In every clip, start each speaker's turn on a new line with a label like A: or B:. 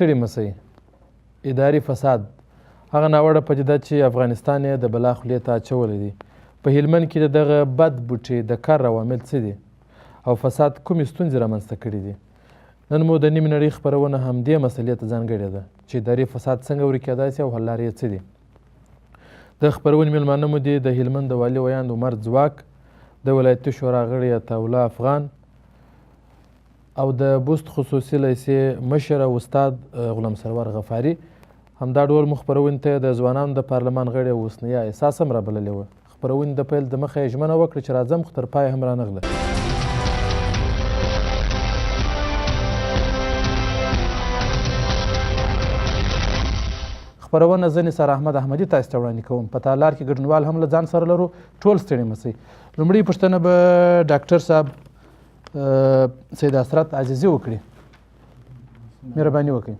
A: ستړي مسئ اداري فساد هغه ناوړه پدیده چې افغانستان یې د بلا خولې ته اچولی دی. په هلمند کې د دغه بد بوټي د کار عوامل څه دي او فساد کومې ستونزې رامنځته کړي دي؟ نن مو د نیمې نړۍ خپرونه همدې مسئلې ته ځانګړې ده چې اداري فساد څنګه ورکېدای شي او حل لارې یې څه دي. د خپرونې میلمانه مو دي د هلمند د والي ویاند عمر ځواک، د ولایتي شورا غړی عطاالله افغان او د بست خصوصي لیسې مشر او استاد غلام سرور غفاري. همدا ډول مو خپرونې ته د ځوانانو د پارلمان غړي او اوسنیه احساس هم رابللې وه. خپرونې د پیل د مخه یې ژمنه وکړه چې راځم، خو تر پایه هم رانغله. خپرونه زه نثار احمد احمدي تاسو ته وړاندې کوم. په تالار کې ګډونوال هم له ځان سره لرو. ټول ستړي مسئ. لومړۍ پوښتنه به ډاکټر صاحب سید اسرت عزیزي وکړي. مهرباني وکړئ.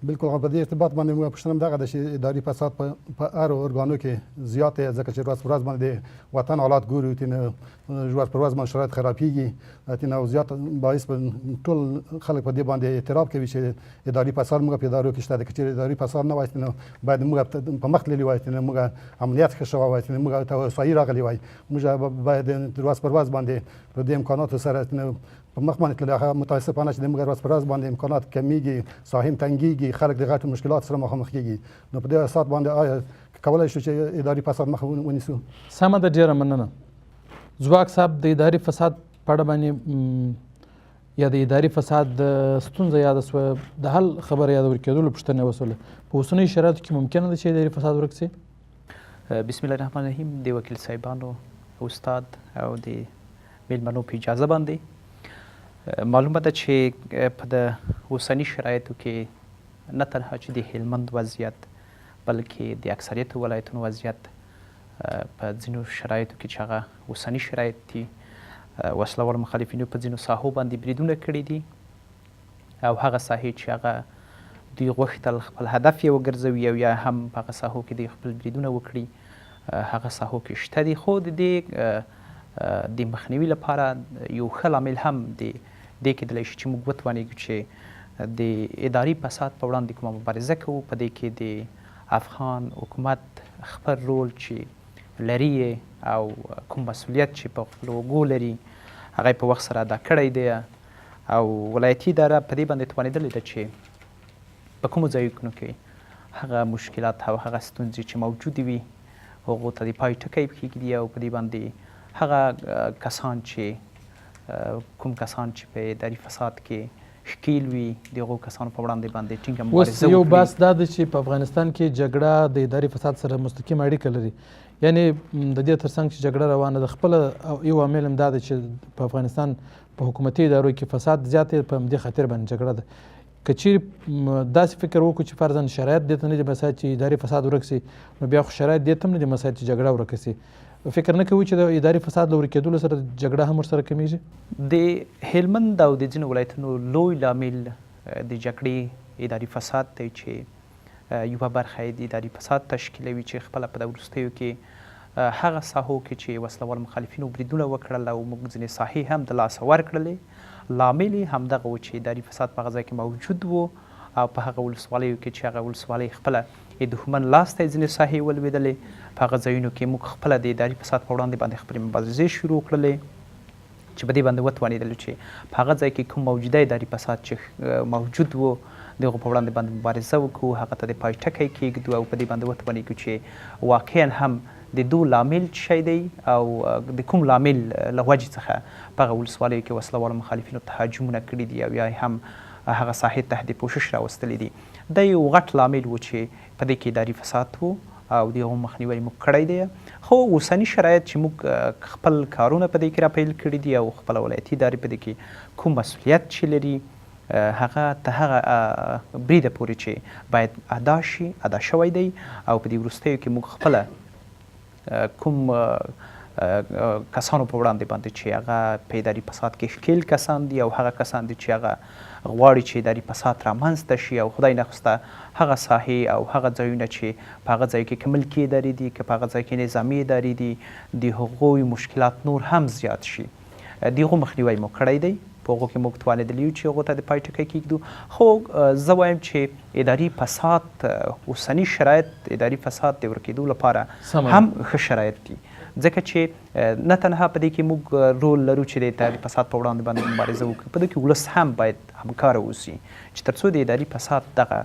B: بالکل په دې ارتباط باندې موږ پوښتنه دغه ده چې اداري فساد په هر ارګانو کې زیات دی، ځکه چې ورځ پر ورځ باندې وطن حالات ګورو، ورځ پر ورځ باندې شرایط خرابېږي او زیات باعث ټول خلک په دې باندې اعتراف کوي چې اداري فساد موږ په ادارو کې شته. که چېرې اداري فساد نه وای نو باید موږ په مخ تللي وای، موږ امنیت ښه شوی وای، موږ ته هوسایي راغلی وای. موږ باید ورځ پر ورځ باندې په دې امکاناتو سره په مخ باندې تللی. هغه متاسفانه چې موږ ورځ پر ورځ باندې امکانات کمیږي، ساحې تنګېږي، خلک د غټو مشکلات سره مخامخ کېږي. نو په دې اساس باندې آیا کولی شو چې اداري فساد مخه ونیسو؟
A: سمه ده، ډېره مننه. ځواک صاحب، د اداري فساد په اړه باندې یا د اداري فساد ستونزه یاده شوه، د حل خبره یاده ورکېدلو پوښتنه وسوله. په اوسنیو شرایطو کې ممکنه ده چې اداري فساد ورک شي؟
C: بسم الله الرحمن الرحیم. د وکیل صاحبانو، استاد او د میلمنو په اجازه باندې معلومه ده چې په د اوسني شرایطو کې نه تنها چې د هلمند وضعیت بلکې د اکثریت ولایتونو وضعیت په ځینو شرایطو کې چې هغه اوسني شرایط دي، وسله وال مخالفینو په ځینو ساحو باندې بریدونه کړي دي او هغه ساحې چې هغه دوی غوښتل خپل هدف یې وګرځوي او یا هم په هغه ساحو کې دوی خپل بریدونه وکړي، هغه ساحو کې شته دي. خو د مخنیوي لپاره یو ښه لامل هم دې کېدلی شي چې موږ وتوانېږو چې د اداري فساد په وړاندې کومه مبارزه کوو. په دې کې د افغان حکومت خپل رول چې لري او کوم مسؤلیت چې په خپلو اوږو لري هغه یې په وخت سره ادا کړی دی او ولایتي اداره په دې باندې توانېدلې ده چې په کومو ځایونو کې هغه مشکلات او هغه ستونزې چې موجودې وي هغو ته د پای ټکی کېږدي او په دې باندې هغه کسان چې کوم کسان چې په اداري فساد کې ښکیل وي د هغو کسانو په وړاندې باندې ټینګه مبارزه وکړي. اوس
A: یو بحث دا ده چې په افغانستان کې جګړه د اداري فساد سره مستقیم اړیکه لري. یعنې د دې ترڅنګ چې جګړه روانه ده، خپله یو عامل هم دا ده چې په افغانستان په حکومتي ادارو کې فساد زیات دی. په همدې خاطر باندې جګړه ده. که چیرې داسې فکر وکړو چې فرضاً شرایط دې ته نه دي مساعد چې اداري فساد ورک شي، نو بیا خو شرایط دې ته هم نه دي مساعد چې جګړه ورکه شي. فکر نه کوي چې د اداري فساد له ورکېدلو سره جګړه هم ورسره کمیږي؟
C: د هلمند او د ځینو ولایتونو لوی لامل د جګړې اداري فساد دی چې یوه برخه یې د اداري فساد تشکیلوي چې خپله په وروستیو کې هغه ساحو کې چې وسله وال مخالفینو بریدونه وکړل او موږ ځینې ساحې هم د لاسه ورکړلې، لامل یې همدغه و چې اداري فساد په هغه ځای کې موجود و او په هغه ولسوالیو کې چې هغه ولسوالۍ خپله د دښمن لاس ته یې ځینې ساحې ولوېدلې، په هغه ځایونو کې موږ خپله د اداري فساد په وړاندې باندې خپلې مبارزې شروع کړلې چې په دې باندې وتوانېدلو چې په هغه ځای کې کوم موجوده اداري فساد چې موجود و د هغو په وړاندې باندې مبارزه وکړو، هغه ته د پای ټکی کېږدو او په دې باندې وتوانېږو چې واقعا هم د دو لامل څه شی دی او د کوم لامل له وجې څخه په هغه ولسوالیو کې وسله والو مخالفینو تهاجمونه کړي دي او یا هم هغه ساحې ته د پوشش راوستلی دي. دا یو غټ لامل و چې په دې کې اداري فساد و او د هغو مخنیوی موږ کړی دی. خو اوسني شرایط چې موږ خپل کارونه په دې کې راپیل کړي دي او خپله ولایتي ادارې په دې کې کوم مسؤلیت چې لري هغه ته هغه بریده پورې چې باید ادا شي ادا شوی دی او په دې وروستیو کې موږ خپله کوم کسانو په وړاندې باندې چې هغه په اداري فساد کې ښکیل کسان دي او هغه کسان دي چې هغه غواړي چې اداري فساد رامنځته شي او خدای نخواسته هغه ساحې او هغه ځایونه چې په هغه ځای کې که ملکي ادارې دي که په هغه ځای کې نظامي ادارې دي د هغوی مشکلات نور هم زیات شي. د هغو مخنیوی مو کړی دی په هغو کې موږ توانېدلي یو چې هغو ته د پای ټکی کېږدو. خو زه وایم چې اداري فساد اوسني شرایط اداري فساد د ورکېدو لپاره هم ښه شرایط دي، ځکه چې نه تنها په دې کې موږ رول لرو چې د اداري فساد په وړاندې باندې مبارزه وکړو، په دې کې ولس هم باید همکاره اوسي چې تر څو د اداري فساد دغه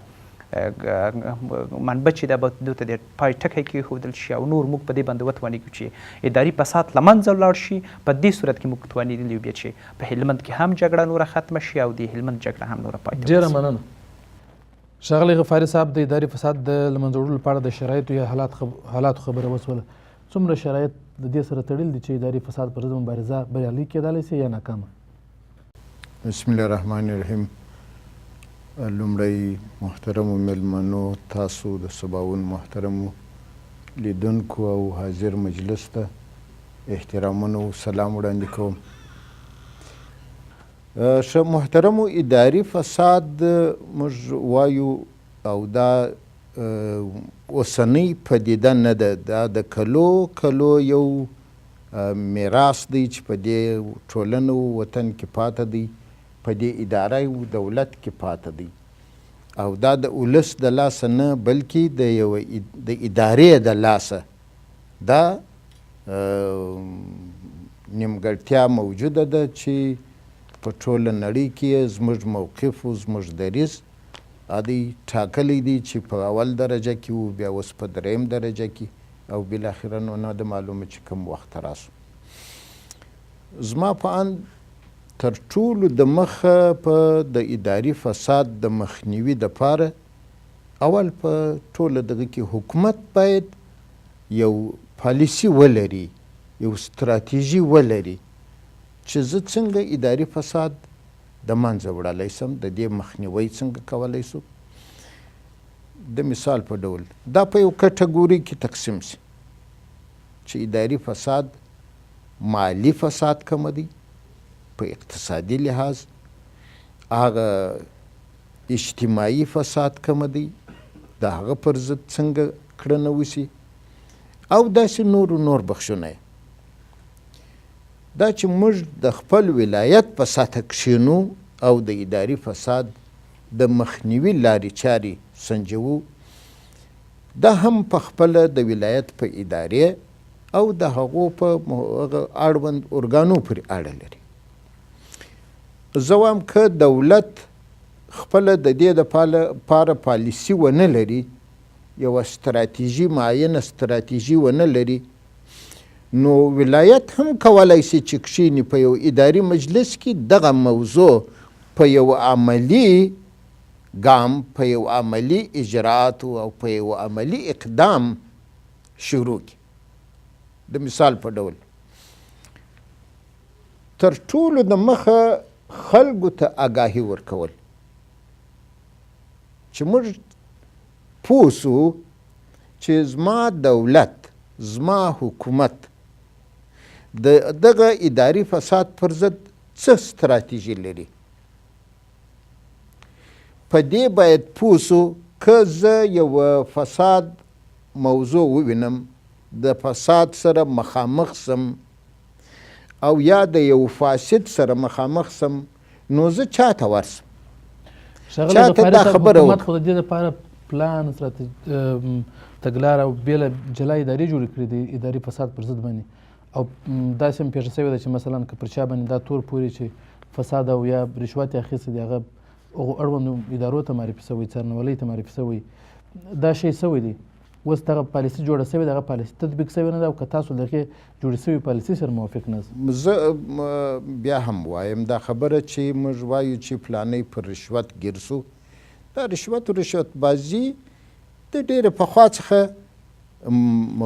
C: منبع چې دا به دوی ته د پای ټکی کېښودل شي او نور موږ په دې باندې وتوانېږو چې اداري فساد له منځه ولاړ شي. په دې صورت کې موږ توانېدلي یو بیا چې په هلمند کې هم جګړه نوره ختمه شي او د هلمند جګړه هم نوره پای ته
A: ډېره مننه. ښاغلی غفاري صاحب، د اداري فساد د له منځه وړلو لپاره د شرایطو یا حالاتو خبره وسوله، څومره شرایط د دې سره تړلي دي چې اداري فساد پر ضد مبارزه بریالۍ کېدلی سي یا ناکامه؟
D: بسم الله الرحمن الرحیم. لومړی محترمو میلمنو، تاسو د سباوون محترمو لیدونکو او حاضر مجلس ته احترامونه او سلام وړاندې کوم. ښه محترمو، اداري فساد موږ وایو او دا اوسنۍ پدیده نه ده، دا د کلو یو میراث دی چې په دې ټولنه او وطن کې پاته دی، په دې اداره او دولت کې پاته دی، او دا د ولس د لاسه نه بلکې د یوه د ادارې د لاسه دا نیمګړتیا موجوده ده چې په ټوله نړۍ کې زموږ موقف او زموږ دریځ ادي ټاکلی دی چې په اول درجه کې و، بیا اوس په دریم درجه کې، او بالاخره نو نه ده معلومه چې کوم وخت راسو. زما په اند تر ټولو د مخه په د اداري فساد د مخنیوي دپاره اول په ټوله دغه کې حکومت باید یو پالیسي ولري، یو ستراتیژي ولري چې زه څنګه اداري فساد د منځه وړلی سم، د دې مخنیوی څنګه کولی سو. د مثال په ډول دا په یو کټګوري کې تقسیم سي چې اداري فساد مالی فساد کم دی، په اقتصادي لحاظ هغه اجتماعي فساد کم دی، د هغه پر ضد څنګه کړنه وسي، او داسې نور بخښونه دا چې موږ د خپل ولایت په سطح کښېنو او د اداري فساد د مخنیوي لارې چارې سنجوو، دا هم په خپله د ولایت په ادارې او د هغو په اړوند ارګانو پورې اړه لري. زه وایم که دولت خپله د دې دپاره پالیسي ونه لري، یوه ستراتیژي معینه ستراتیژي ونه لري، نو ولایت هم کولی سي چې کښېني په یو اداري مجلس کې دغه موضوع په یو عملي ګام، په یو عملي اجراتو او په یو عملي اقدام شروع کړي. د مثال په ډول تر ټولو د مخه خلکو ته آګاهي ورکول چې موږ پوه سو چې زما دولت، زما حکومت د دغه اداري فساد پر ضد څه ستراتیژي لري. په دې باید پوه سو که زه یوه فساد موضوع ووینم، د فساد سره مخامخ سم او یا د یو فاسد سره مخامخ سم، نو زه چاته ورسم، چاته دا خبره
A: حکومت خو د دې لپاره پلان تګلاره او بېله جلا ادارې جوړې کړي دي اداري فساد پر ضد باندې، او داسې هم پېښه شوې ده چې مثلا که پر چا باندې دا تور پورې چې فساد او یا رشوت یې اخیستی دی، هغه هغو اړوندو ادارو ته معرفي شوی، څارنوالۍ ته معرفي شوی، دا شی شوی دی. اوس دغه پالیسي جوړه شوې ده، هغه پالیسي تطبیق شوې نه ده، او که تاسو د هغې جوړې شوې پالیسي سره موافق نه یاست؟
D: زه بیا هم وایم دا خبره چې موږ وایو چې فلانی پر رشوت ګیر سو، دا رشوت و رشوت بازي د ډېره پخوا څخه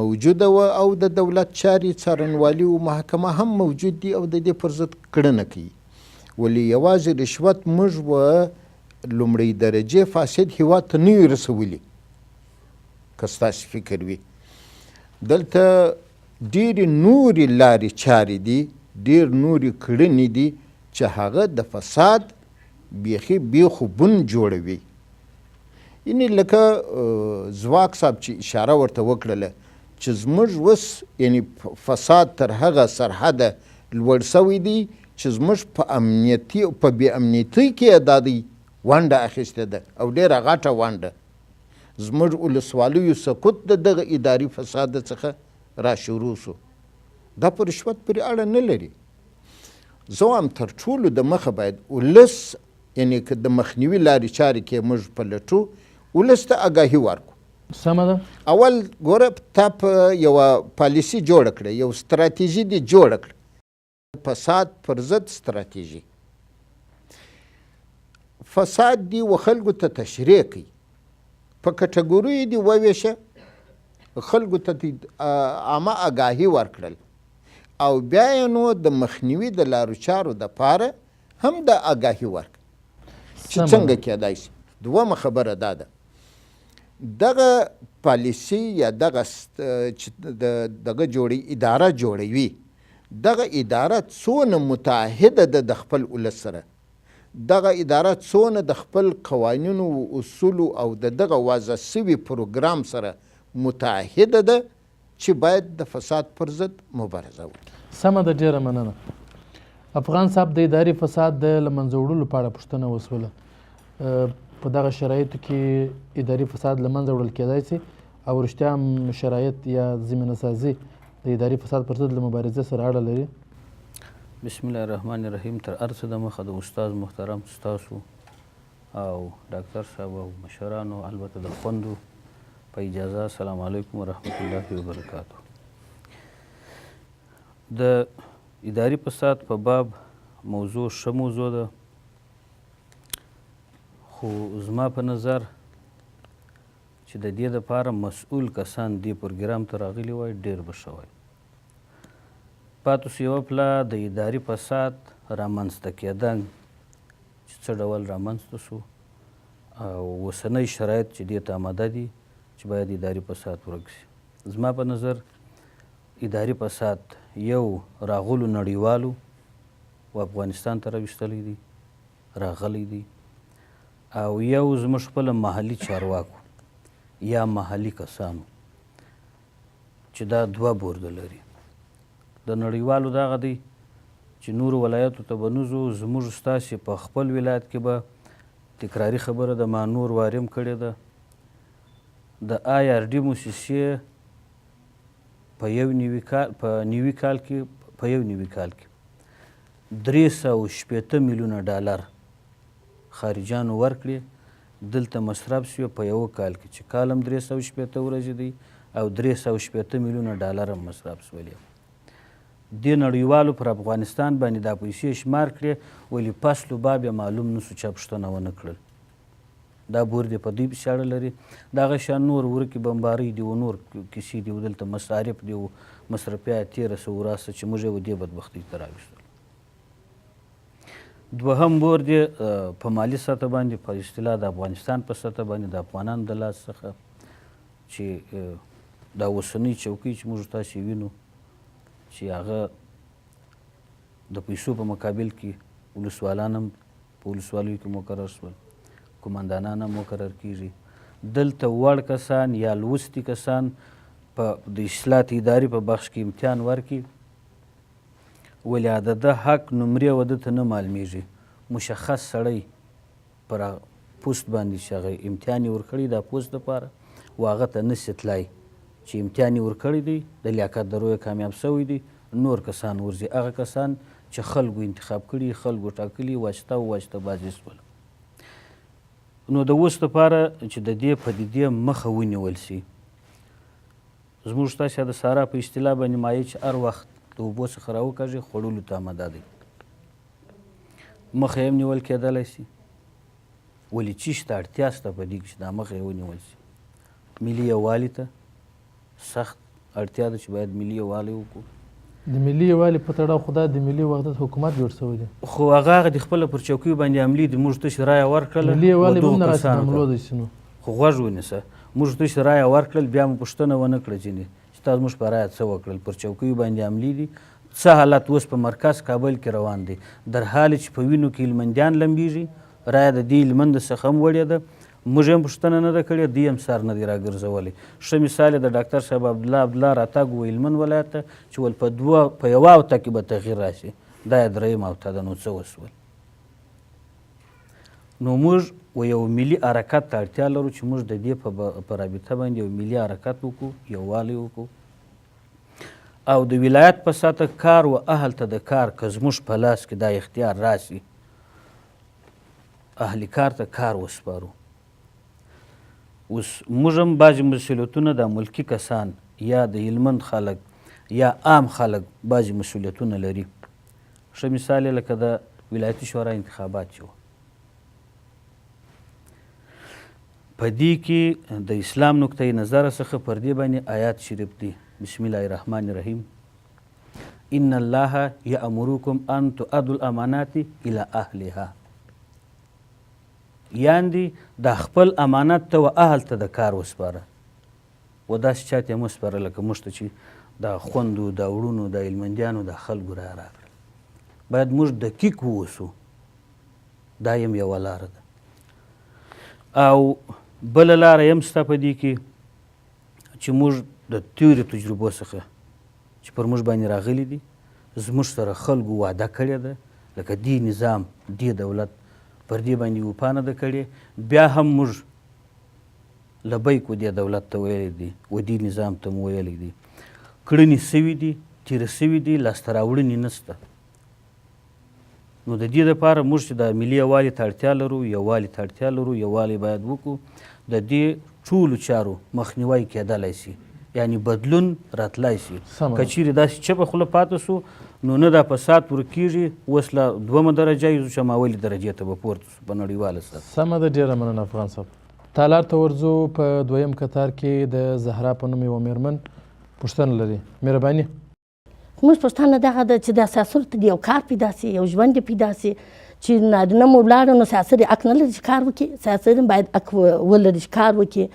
D: موجوده وه، او د دولت چارې څارنوالي او محکمه هم موجود دي او د دې پر ضد کړنه کوي. ولې یوازې رشوت موږ و لومړۍ درجې فاسد هېواد ته نه یو رسولي، که ستاسې فکر وي. دلته ډېرې نورې لارې چارې دي، ډېر نورې کړنې دي چې هغه د فساد بیخي بېخوبون جوړوي. یعنې لکه ځواک صاحب چې اشاره ورته وکړله چې زموږ اوس یعنې فساد تر هغه سرحده لوړ سوی دی چې زموږ په بې امنیتۍ کې یې دا دی ونډه اخیستې ده او ډېره غټه ونډه. زموږ ولسوالیو سقوط د دغه اداري فساد څخه را شروع سو. دا په رشوت پورې اړه نه لري. زه وایم تر ټولو د مخه باید ولس، یعنې که د مخنیوي لارې چارې کې موږ پلټو، ولس ته آګاهي ورکړو.
A: سمه ده.
D: اول ګوره تا په یوه پالیسي جوړه کړه، یو ستراتیژي دې جوړه کړه، فساد پر ضد ستراتیژي. فساد دی و خلکو ته تشریح کوي، په کټګوریو دې وویشه، خلکو ته عامه آګاهي ورکړل او بیا یې نو د مخنیوي د لارو چارو دپاره هم د آګاهي ورکړه چې څنګه کېدای شي. دومه خبره دا ده، دغه پالیسي یا دغه اداره جوړوي، دغه اداره څونه متعهده ده د خپل ولس سره، دغه اداره څونه د خپل قوانینو و اصولو او دغه وضع سوي پروګرام سره متعهده ده چې باید د فساد پر ضد مبارزه وکړي.
A: سمه ده، ډېره مننه. افغان صاحب، د اداري فساد د له منځه وړلو په اړه پوښتنه وسوله. په دغه شرایطو کې اداري فساد له منځه وړل کېدای شي او رښتیا هم شرایط یا زمینه سازي د اداري فساد پر ضد له مبارزې سره اړه لري؟
E: بسم الله الرحمن الرحیم. تر هر څه د مخه د استاد محترم ستاسو او ډاکټر صاحب او مشرانو، البته د خوندو په اجازه، السلام علیکم ورحمت الله وبرکاتو. د اداري فساد په باب موضوع ښه موضوع ده، خو زما په نظر چې د دې دپاره مسؤول کسان دې پروګرام ته راغلي وای ډېر به ښه وای. پاتې سو یوه پله د اداري فساد رامنځته کېدن چې څه ډول رامنځته سو او اوسنی شرایط چې دې ته آماده دي چې باید اداري فساد ورک شي. زما په نظر اداري فساد یو راغلو نړیوالو و افغانستان ته راویستلی دی، راغلی دی، او یو زموږ خپله محلي چارواکو یا محلي کسانو چې دا دوه بورده لري. د نړیوالو دغه دی چې نورو ولایتو ته به نوځو، زموږ ستاسې په خپل ولایت کې به تکراري خبره ده، ما نور واریم کړې ده، د IRD موسسې په یو نوي کال کې 360 میلیونه ډالر خارجانو ورکړي، دلته مصرف شوي په یوه کال کې چې کال هم 360 ورځې دی او 360 میلیونه ډالر هم مصرف شولي. دې نړیوالو پر افغانستان باندې دا پیسې شمار کړې، ولې فصل و باب یې معلوم نه سو، چا پوښتنه ونه کړل. دا بور دی په دوی پسې اړه لري. دغه شان نور ورکې بمبارۍ دي و نور کیسې دي و دلته مصارف دي و مصرفیات 1300 چې موږ یې و دې بدبختۍ ته راوستل. دوهم بور دی په مالي سطح باندې، په اصطلاح د افغانستان په سطح باندې د افغانانو د لاس څخه چې دا اوسنۍ چوکۍ چې موږ تاسې وینو چې هغه د پیسو په مقابل کې ولسوالان هم په ولسوالیو کې مقرر شول، قمندانان هم مقرر کیږي. دلته وړ کسان یا لوستي کسان په د اصلاحات اداري په بخش کې امتحان ورکړي، ولې د ده حق نمرې و ده ته نه معلومیږي. مشخص سړی پر پوست باندې چې هغه امتحان یې ورکړی دا پوست دپاره و هغه ته نسي تلای چې امتحان یې ورکړی دی، د لیاقت درو یې کامیاب سوی دی، نور کسان ورځي، هغه کسان چې خلکو انتخاب کړي، خلکو ټاکلي، واسطه و واسطه بازي شول. نو د اوس دپاره چې د دې پدیدې مخه ونیول سي، زموږ ستاسې د سارا په اصطلاح باندې مایع چې هر وخت د اوبو څخه راوکاږي خوړلو ته آماده دی، مخه یې هم نیول کېدلی سي. ولې څه شته اړتیا شته په دې کې چې دا مخه یې ونیول سي؟ ملي یووالي ته سخت اړتیا ده چې باید ملي یووالی وکړو.
A: د ملي یووالي په تړاو خو دا د ملي وحدت حکومت جوړ شوی دی،
E: خو هغه د خپله پر چوکیو باندې عملي دي. موږ تاسې رایه ورکړله،
A: ملي یووالی به هم دغسې حملو دی شي. نو
E: خو غوږ ونیسه، موږ تاسې رایه ورکړل، بیا مو پوښتنه ونه کړه ځینې چې تاسو موږ په رایه څه وکړل، پر چوکیو باندې عملي دي. څه حالت اوس په مرکز کابل کې روان دی، در حال چې په وینو کې هلمندیان لمبیږي، رایه د دې هلمند څخه هم وړې ده، موږ هم پوښتنه نه ده کړې، دوی هم سر نه دی راګرځولی. ښه مثال یې د ډاکټر صاحب عبدالله راتګ و هلمند ولایت ته چې ول په یوه هفته کې به تغییر راشي، دا یې دریم اوته ده. نو څه وسول؟ نو موږ یو ملي حرکت ته اړتیا لرو چې موږ د دې په رابطه باندې یو ملي حرکت وکړو، یووالی وکړو، او د ولایت په سطح کار و اهل ته د کار که زموږ په لاس کې دا اختیار راسي، اهل کار ته کار وسپارو. اوس موږ هم بعضې مسؤلیتونه د ملکي کسان یا د هلمند خلک یا عام خلک بعضې مسؤلیتونه لري. ښه مثال یې لکه د ولایتي شورا انتخابات چې وو، په دې کې د اسلام نقطه نظر څخه پر دې باندې آیات شریف دی: بسم الله الرحمن الرحیم، ان الله یامرکم ان تؤدوا الامانات الى اهلها. یعنې د خپل امانت ته و اهل ته د کار وسپاره، و داسې چاته یې مه سپاره لکه موږ ته چې د خوندو، د وړونو، د هلمندیانو، د خلکو راکړه. باید موږ دقیق واوسو، دا یم یوه لاره ده. او بله لاره یم سته په دې کې چې موږ د تېرو تجربو څخه چې پر موږ باندې راغلي دي، زموږ سره خلکو وعده کړې ده، لکه دې نظام، دې دولت پر دې باندې وفا نه ده کړې، بیا هم موږ لبیک و دې دولت ته ویلی دي، و دې نظام ته مو ویلی دي. کړنې سوي دي، تېره سوي دي، لاسته راوړنې نشته. نو د دې دپاره موږ چې د ملي یووالي ته اړتیا لرو، یووالي ته اړتیا لرو، یووالی باید وکړو، د دې ټولو چارو مخنیوی کېدلی سي، یعنې بدلون راتلی سي. که چیرې داسې چپه خوله پاته سو نو نه دا فساد ورکېږي، اوس له 2مه درجه یو چې اولې درجې ته به پورته سو په نړیواله سطح.
A: سمه ده، ډېره مننه افغان صاحب. تالار ته ورځو. په دویم کتار کې د زهرا په نوم یوه مېرمن پوښتنه لري. مهرباني.
F: موږ پوښتنه دغه ده چې د سیاست یو کار پیدا سي، یو ژوند پیدا سي، چې نارینه مو ولاړه نو سیاست یې حق نه لري چې کار وکړي. سیاست هم باید حق ولري چې کار وکړي.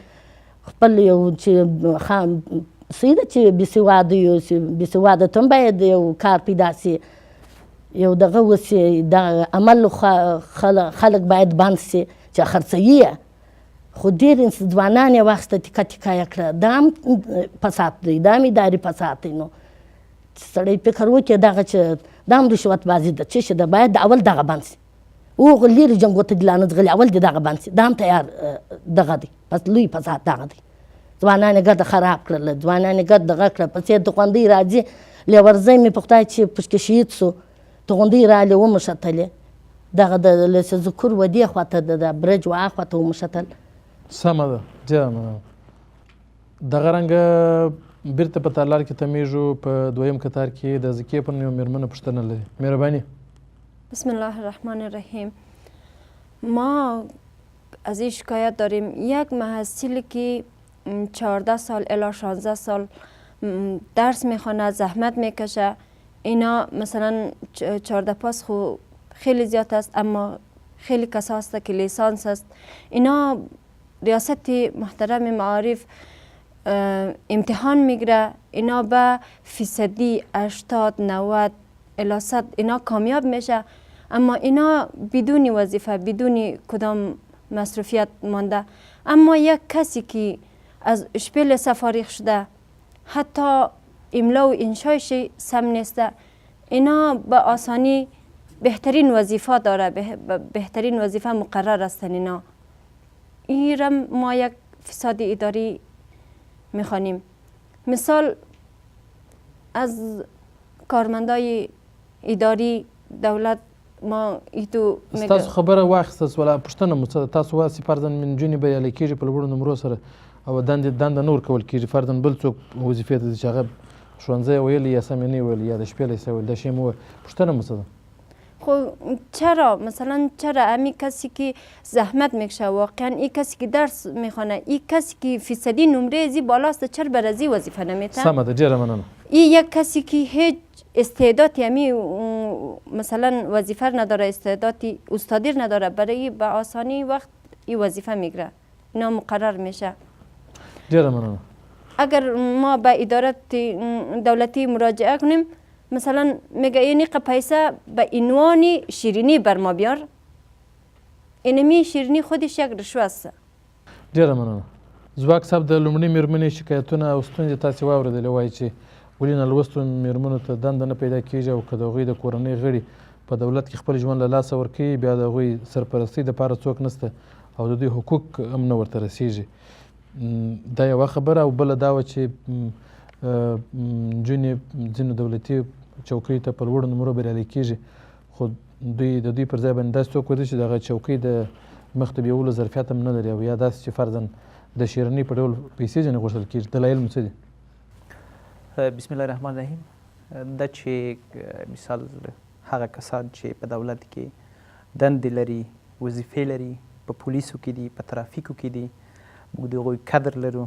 F: خپل یو چې صحیح ده چې بېسواده یو، بېسواده ته هم باید یو کار پیدا سي، یو دغه وسي، د عمل خلک باید بند سي چې خرڅوي یې. خو ډېر ځوانان یې واخیسته، تیکه تیکه یې کړه. دا هم فساد دی، دا هم اداري فساد دی. نو سړی فکر وکړي دغه چې دا هم رشوت بازي ده، چې ده باید د اول دغه بند سي. هغو لرې جنګو ته دي لا نه ځغلي، اول دې دغه بند سي. دا هم تیار دغه دی، پس لوی فساد دغه دی. ځوانان یې ګرده خراب کړل، ځوانان یې ګرد دغه کړه. پسې توغندۍ راځي، لیورزی مې په خدای چې پشکې شهید سو، توغندۍ رالې وموښتلې، دغه د لیسه ذکور و دې خواته د برج و هاخواته وموښتل.
A: سمه ده، ډېره مننه. دغه رنګه بیرته په تالار کې تمیږو. په دویم کتار کې د زکیې په نوم یوه مېرمنه پوښتنه لري. مهرباني.
G: بسم الله الرحمن الرحیم. ما از این شکایت داریم، یک محصلی که 14 سال الی 16 سال درس میخواند، زحمت میکشه، اینا مثلا 14 پاس خو خیلی زیاد است، اما خیلی کسا هست که لیسانس است. اینا ریاست محترم معارف امتحان میگیره، اینا به فیصدی 80 90 الی 100 اینا کامیاب میشه، اما اینا بدون وظیفه، بدون کدام مصروفیت مانده. اما یک کسی که از شپیل فارغ شده، حتی املا و انشایش سم نیسته، اینا به آسانی بهترین وظیفه داره، بهترین وظیفه مقرر هستن. اینا این ما یک فساد اداری میخوانیم. مثال از کارمندای اداری دولت ما ایتو
A: ستاسو خبره واخیستل ولا پوښتنه مو څه ده؟ تاسو واسې فرضاً نجونې بریالۍ کېږي په لوړو نمرو سره او دنده نه ورکول کېږي، فرضاً بل څوک وظیفې ته ځي چې هغه ښوونځی ویلی یا سمې نه ویلی یا د شپې لیسه ویل، دا شی مو پوښتنه مو څه ده؟
G: خب چرا مثلا چرا امی کسی که زحمت میکشه، واقعا این کسی که درس میخونه، این کسی که فیصدی نمره زی بالاست، چرا برازی وظیفه نمیته؟
A: سمه ده، ډیره مننه.
G: این یک کسی که هیچ استعدادی امی مثلا وظیفه نداره، استعدادی استادی نداره، برای به آسانی وقت این وظیفه میگیره، اینا مقرر میشه.
A: ډیره مننه.
G: اگر ما به اداره دولتی مراجعه کنیم، مثلا میگه این پیسه به عنوان شیرینی بر ما بیار، اینمی شیرینی خودش یک رشوه است.
A: ډیره مننه. ځواک صاحب، د لومړنۍ مېرمنې شکایتونه او ستونزې تاسې واورېدلې، وایي چې ولې نالوستو میرمنو ته دنده نه پیدا کېږي او که د هغوی د کورنۍ غړي په دولت کې خپل ژوند له لاسه ورکوي بیا د هغوی سرپرستۍ دپاره څوک نشته او د دوی حقوق هم نه ورته رسېږي. دا یوه خبره. او بله دا وه چې نجونې ځینو دولتي چوکیو ته په لوړو نمرو بریالۍ کېږي خو دوی د دوی پر ځای باندې داسې څوک ودرېږي چې دغه چوکۍ د مخ ته بیولو ظرفیت هم نه لري او یا داسې چې فرضاً د شیرنۍ په ډول پیسې ځینې غوښتل کېږي. دلایل مو څه دي؟
C: بسم الله الرحمن الرحیم. دا چې مثال هغه کسان چې په دولت کې دندې لري، وظیفې لري، په پولیسو کې دي، په ترافیکو کې دي، موږ د هغوی قدر لرو،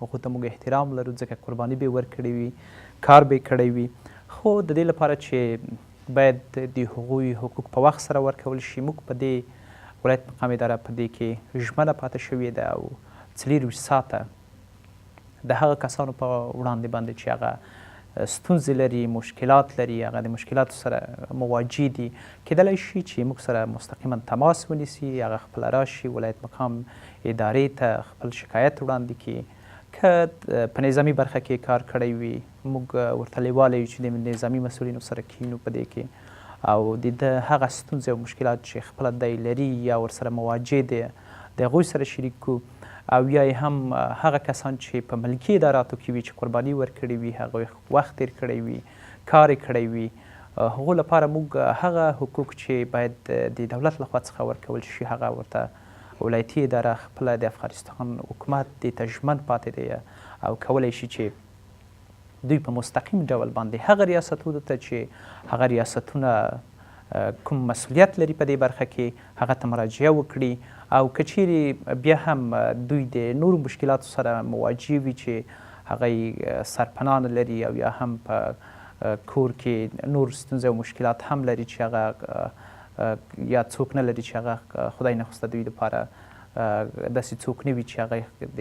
C: هغو ته موږ احترام لرو ځکه قرباني به یې ورکړې وي، کار به یې کړی وي. خو د دې لپاره چې باید د هغوی حقوق په وخت سره ورکول شي، موږ په دې ولایت مقام اداره په دې کې ژمنه پاتې شوې ده او 24 ساعته د هغه کسانو په وړاندې باندې چې هغه ستونزې لري، مشکلات لري، هغه د مشکلاتو سره مواجه دي، کیدلی شي چې موږ سره مستقیما تماس ونیسي، هغه خپله راشي ولایت مقام ادارې ته خپل شکایت وړاندې کړي. که په نظامي برخه کې کار کړی وي موږ ورته لیواله یو چې د نظامي مسؤلینو سره کښینو په دې کې او د هغه ستونزې او مشکلات چې خپله دی لري یا ورسره مواجه دی د هغوی سره شریک کړو. او یا هم هغه کسان چې په ملکي اداراتو کې وي چې قرباني ورکړې وي، هغوی وخت تیر کړی وي، کار یې کړی وي، هغو لپاره موږ هغه حقوق چې باید د دولت لخوا څخه ورکول شي هغه ورته ولایتي اداره خپله د افغانستان حکومت دې ته ژمن پاتې دی او کولی شي چې دوی په مستقیم ډول باندې هغه ریاستونو ته چې هغه ریاستونه کوم مسؤلیت لري په دې برخه کې هغه ته مراجعه وکړي او که چیرې بیا هم دوی د نورو مشکلاتو سره مواجه وي چې هغه سرپناه نه لري او یا هم په کور کې نور ستونزې او مشکلات هم لري چې هغه یا څوک نه لري چې هغه خدای نخواسته دوی دپاره داسې څوک نه وي چې هغه د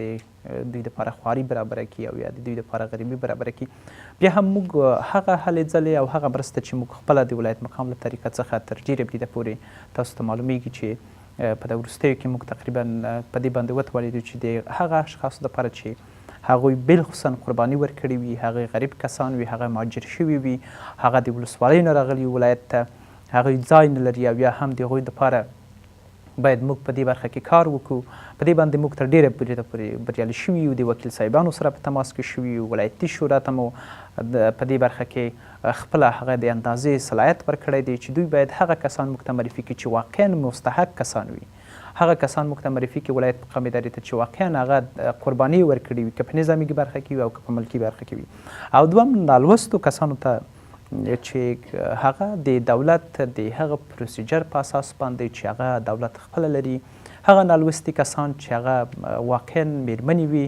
C: دوی دپاره خواري برابره کړي او یا د دوی دپاره غریبي برابره کړي. بیا هم موږ هغه هلې ځلې او هغه مرسته چې موږ خپله د ولایت مقام له طریقه څخه تر ډېرې بریده پورې تاسو ته معلومیږي چې په د وروستیو کې موږ تقریبا په دې باندې وتوانېدو چې د هغه اشخاصو دپاره چې هغوی بالخصوصا قرباني ورکړي وي، هغه غریب کسان وي، هغه مهاجر شوي وي، هغه د ولسوالیو نه راغلي ولایت ته، هغوی ځای نه لري او یا هم د هغوی دپاره باید موږ په دې برخه کې کار وکړو. په دې باندې موږ تر ډېره بریده پورې بریالي شوي یو، د وکیل صاحبانو سره په تماس کې شوي یو، ولایتي شورا ته مو په دې برخه کې خپله هغه د اندازې صلاحیت ورکړی دی چې دوی باید هغه کسان موږ ته معرفي کړي چې واقعا مستحق کسان وي، هغه کسان موږ ته معرفي کړي ولایت مقام ادارې ته چې واقعا هغه قرباني ورکړي وي، که په نظامي برخه کې وي او که په ملکي برخه کې وي. او دوهم نالوستو کسانو ته چې هغه د دولت د هغه پروسیجر په اساس باندې چې هغه دولت خپله لري، هغه نالوستي کسان چې هغه واقعا میرمنې وي،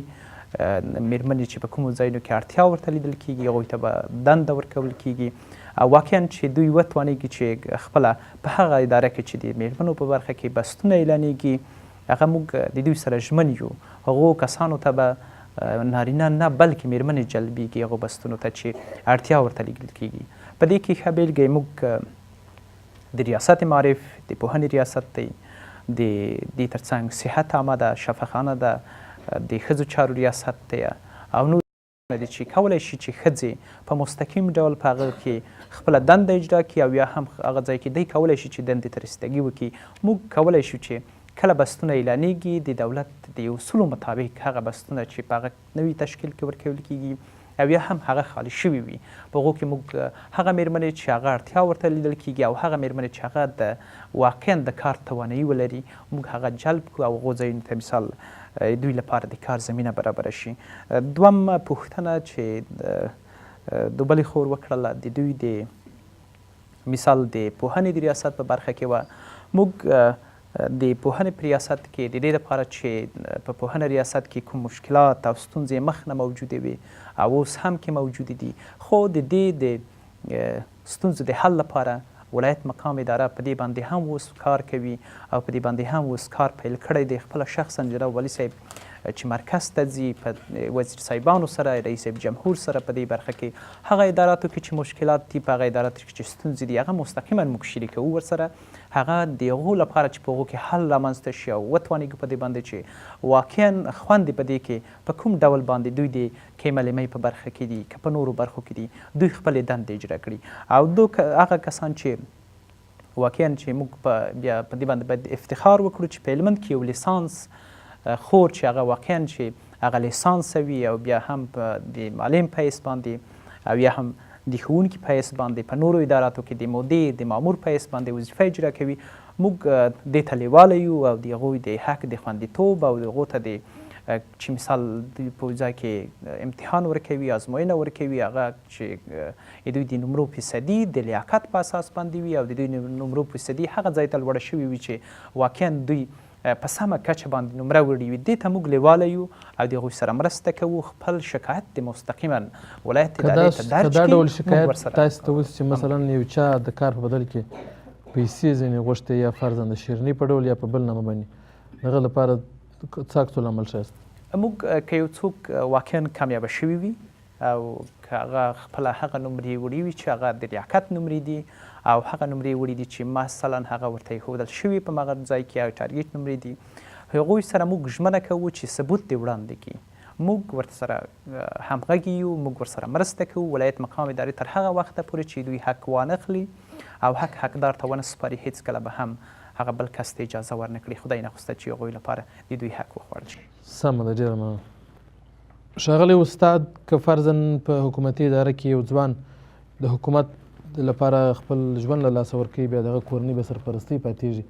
C: میرمنې چې په کومو ځایونو کې اړتیا ورته لیدل کېږي هغوی ته به دنده ورکول کېږي او واقعا چې دوی وتوانېږي چې خپله په هغه اداره کې چې د میرمنو په برخه کې بستونه اعلانېږي هغه موږ د دوی سره ژمن یو، هغو کسانو ته به نارینه نه بلکې میرمنې جلبیږي هغو بستونو ته چې اړتیا ورته لیږل کېږي. په دې کې ښه بېلګه موږ د ریاست معارف، د پوهنې ریاست دی، د دې ترڅنګ صحت عامه ده، شفاخانه ده، د ښځو چارو ریاست دی او نور دي چې کولی شي چې ښځې په مستقیم ډول په هغه کې خپله دنده اجرا کړي او یا هم هغه ځای کې دی کولی شي چې دندې ته رسیدګي وکړي. موږ کولی شو چې کله بستونه اعلانېږي د دولت د اصولو مطابق هغه بستونه چې په هغه نوي تشکیل کې ورکول کېږي او یا هم هغه خالی شوي وي، په هغو کې موږ هغه میرمنې چې هغه اړتیا ورته لیدل کېږي او هغه میرمنې چې هغه د واقعا د کار توانایي ولري موږ هغه جلب کړو او هغو ځایونو ته مثال دوی لپاره د کار زمینه برابره شي. دوهم پوښتنه چې د بلې خور وکړله د دوی د مثال د پوهنې د ریاست په برخه کې وه. موږ د پوهنې په ریاست کې د دې لپاره چې په پوهنه ریاست کې کوم مشکلات او ستونزې مخ نه موجودې وي او اوس هم کې موجودې دي، خو د دې د ستونزو د حل لپاره ولایت مقام اداره په دې باندې هم اوس کار کوي او په دې باندې هم اوس کار پیل کړی دی. خپله شخصا جناب والي صاحب چې مرکز ته ځي په وزیر صاحبانو سره رئیس جمهور سره په دې برخه کې هغه اداراتو کې چې مشکلات دي په هغه اداراتو کې چې ستونزې دي هغه مستقیما موږ شریکوو ورسره هغه د هغو لپاره چې په هغو کې حل رامنځته شي او وتوانېږو په دې باندې چې واقعا خوند په دې کې په کوم ډول باندې دوی د کیملمۍ په برخه کې دي که په نورو برخو کې دي دوی خپلې دندې اجرا کړي او هغه کسان چې واقعا چې موږ بیا په دې باندې باید افتخار وکړو چې په هلمند کې یو لیسانس خور چې هغه واقعا چې هغه لیسانس وي او بیا هم په د معلم په حیث باندې او یا هم د ښوونکي په حیث باندې په نورو اداراتو کې د مدیر د مامور په حیث باندې وظیفه اجرا کوي موږ دې ته لیواله یو او د هغوی د حق د خوندیتوب او د هغو ته د چې مثال په ځای کې امتحان ورکوي ازموینه ورکوي هغه چې دوی د نمرو فیصدي د لیاقت په اساس باندې وي او د دوی نمرو فیصدي هغه ځای ته لوړه شوې وي چې واقعا دوی په سمه کچه باندې نمره وړي وي دې ته موږ لیواله یو او د هغوی سره مرسته کوو خپل شکایت د مستقیما ولایت ادارې ته درج
A: که دا ډول
C: کړي
A: شکایت تاسو ته اوس چې مثلا یو چا د کار په بدل کې پیسې ځینې غوښتې یا فرضاً د شیرني په ډول یا په بل نامه باندې هغه لپاره څه عکس العمل شایست
C: موږ که یو څوک واقعا کامیابه شوي وي او که هغه خپله هغه نمرې وړي وي چې هغه د لیاقت نمرې دي او هغه نمرې وړي دي چې مثلا هغه ورته ایښودل شوي په هغه ځای کې او ټارګېټ نمرې دي هغوی سره موږ ژمنه کوو چې ثبوت دې وړاندې کړي موږ ورته سره همغږي یو موږ ورسره مرسته کوو ولایت مقام ادارې تر هغه وخته پورې چې دوی حق وانخلي او حقدار ته ونه سپاري هېڅکله به هم هغه بل کس ته اجازه ورنه کړي خدای نخواسته چې هغوی لپاره د دوی حق وخوړل شي
A: سمه ده ډېره مننه ښاغلی استاد که فرضاً په حکومتي اداره کې یو ځوان د حکومت لپاره خپل ژوند له لاسه ورکوي بیا د هغه کورنۍ به سرپرستۍ پاتېږي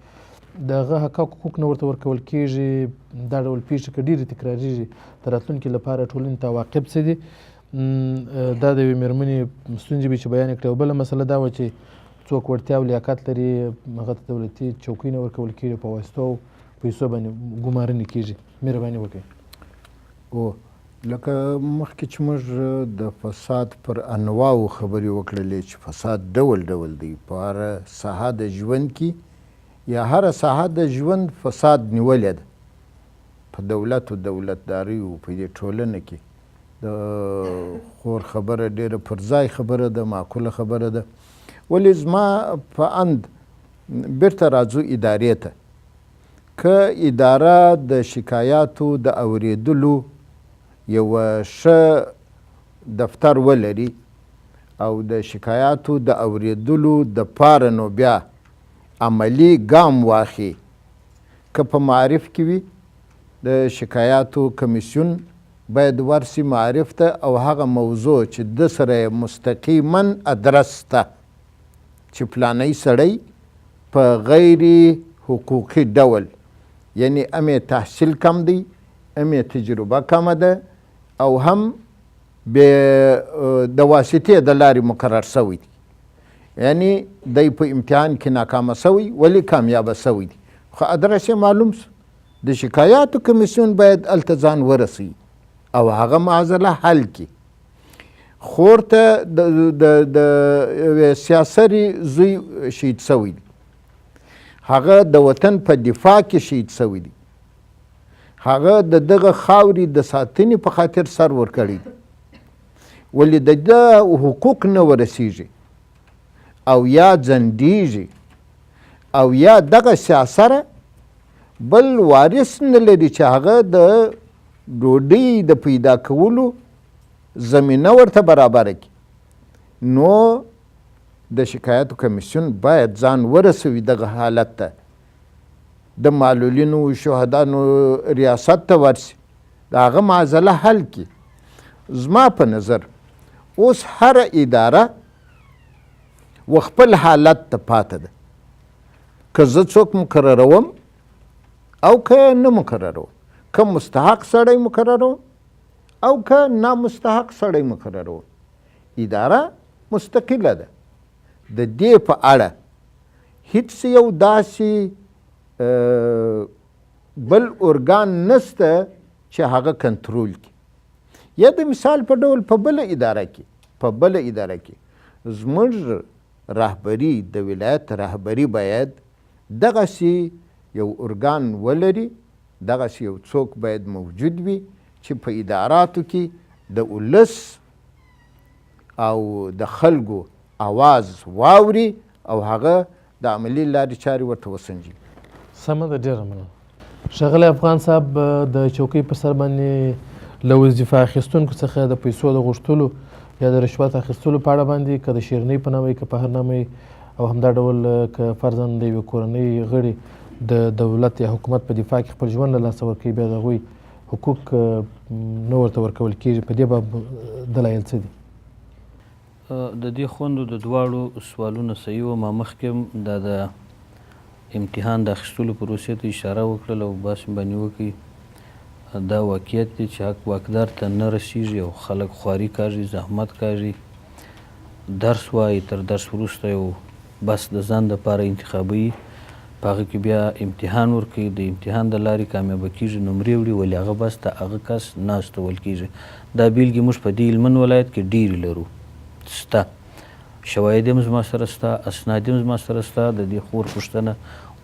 A: د هغه حقوق نه ورته ورکول کېږي دا ډول پیښې که ډېرې تکرارېږي د راتلونکي لپاره ټولنې ته عواقب څه دي دا د یوې مېرمنې ستونزې به چې بیان کړې او بله مسله دا وه چې څوک وړتیا او لیاقت لري هغه ته دولتي چوکۍ نه ورکول کېږي په واسطو او پیسو باندې ګمارنې کېږي مهرباني وکړئ
D: او لکه مخکې چې موږ د فساد پر انواعو خبرې وکړلې چې فساد ډول ډول دی په هره ساحه د ژوند کې یا هره ساحه د ژوند فساد نیولې ده په دولت او دولتداري او په دې ټولنه کې د خور خبره ډېره پر ځای خبره ده معقوله خبره ده ولې زما په اند بیرته راځو ادارې ته که اداره د شکایاتو د اورېدلو یوه ښه دفتر ولري او د شکایاتو د اورېدلو دپاره نو بیا عملي ګام واخلي که په معارف کې وي د شکایاتو کمیسیون باید ورسي معارف ته او هغه موضوع چې د سره مستقیما ادرس ته چې پلانی سړی په غیر حقوقي ډول یعنی امې تحصیل کم دی امې تجربه کمه ده او هم د واسطې د لارې مقرر شوی دی یعنی دی په امتحان کې ناکامه شوی ولی کامیابه شوی دی خو ادرس یې معلوم شو د شکایاتو کمیسیون باید هلته ځان ورسوي او هغه معضله حل کړي خور ته د سیاسري زوی شهید شوی دی هغه د وطن په دفاع کې شهید شوی دی هغه د دغه خاورې د ساتنې په خاطر سر ورکړی دی ولې د ده حقوق نه ورسیږي او یا ځنډیږي او یا دغه سیاسره بل وارث نه لري چې هغه د ډوډۍ د پیدا کولو زمینه ورته برابره کړي نو د شکایاتو کمیسیون باید ځان ورسوي دغه حالت ته د معلولینو شهدانو ریاست ته ورسي د هغه معضله حل کړي زما په نظر اوس هره اداره و خپل حالت ته پاته ده که زه څوک مقرروم او که نه مقرروم که مستحق سړی مقرروم او که نامستحق سړی مقرروم اداره مستقله ده د دې په اړه هیڅ یو داسې بل ارګان نسته چې هغه کنټرول کړي یا د مثال په ډول په بله اداره کې زموږ رهبري د ولایت رهبري باید دغسې یو ارګان ولري دغسې یو څوک باید موجود وي چې په اداراتو کې د ولس او د خلکو اواز واوري او هغه د عملي لارې چارې ورته وسنجي.
A: سمه ده، ډېره مننه. ښاغلی افغان صاحب، د چوکۍ په سر باندې له وظیفه اخیستونکو څخه د پیسو د غوښتلو یا د رشوت اخیستلو په اړه باندې که د شیرنۍ په نامه که په هر نامه او همدا ډول که فرضاً د یوې کورنۍ غړي د دولت یا حکومت په دفاع کې خپل ژوند له لاسه ورکوي، بیا د هغوی حقوق نه ورته ورکول کېږي، په دې باب دلایل څه دي؟
E: د دې خوندو د دواړو سوالونه صحیح وه. ما مخکې دا د امتحان د اخیستلو پروسې ته اشاره وکړله او بحث مې باندې وکړي. دا واقعیت دی چې حق واکدار ته نه رسیږي او خلک خواري کاږي، زحمت کاږي، درس وایي، تر درس وروسته یو بس د ځان دپاره انتخابوي، په هغه کې بیا امتحان ورکوي، د امتحان د لارې کامیابه کېږي، نمرې وړي، ولې هغه بس ته هغه کس نه استول کېږي. دا بیلګې موږ په دې هلمند ولایت کې ډېرې لرو، سته، شواهد هم زما سره سته، اسناد هم زما سره سته. د دې خور پوښتنه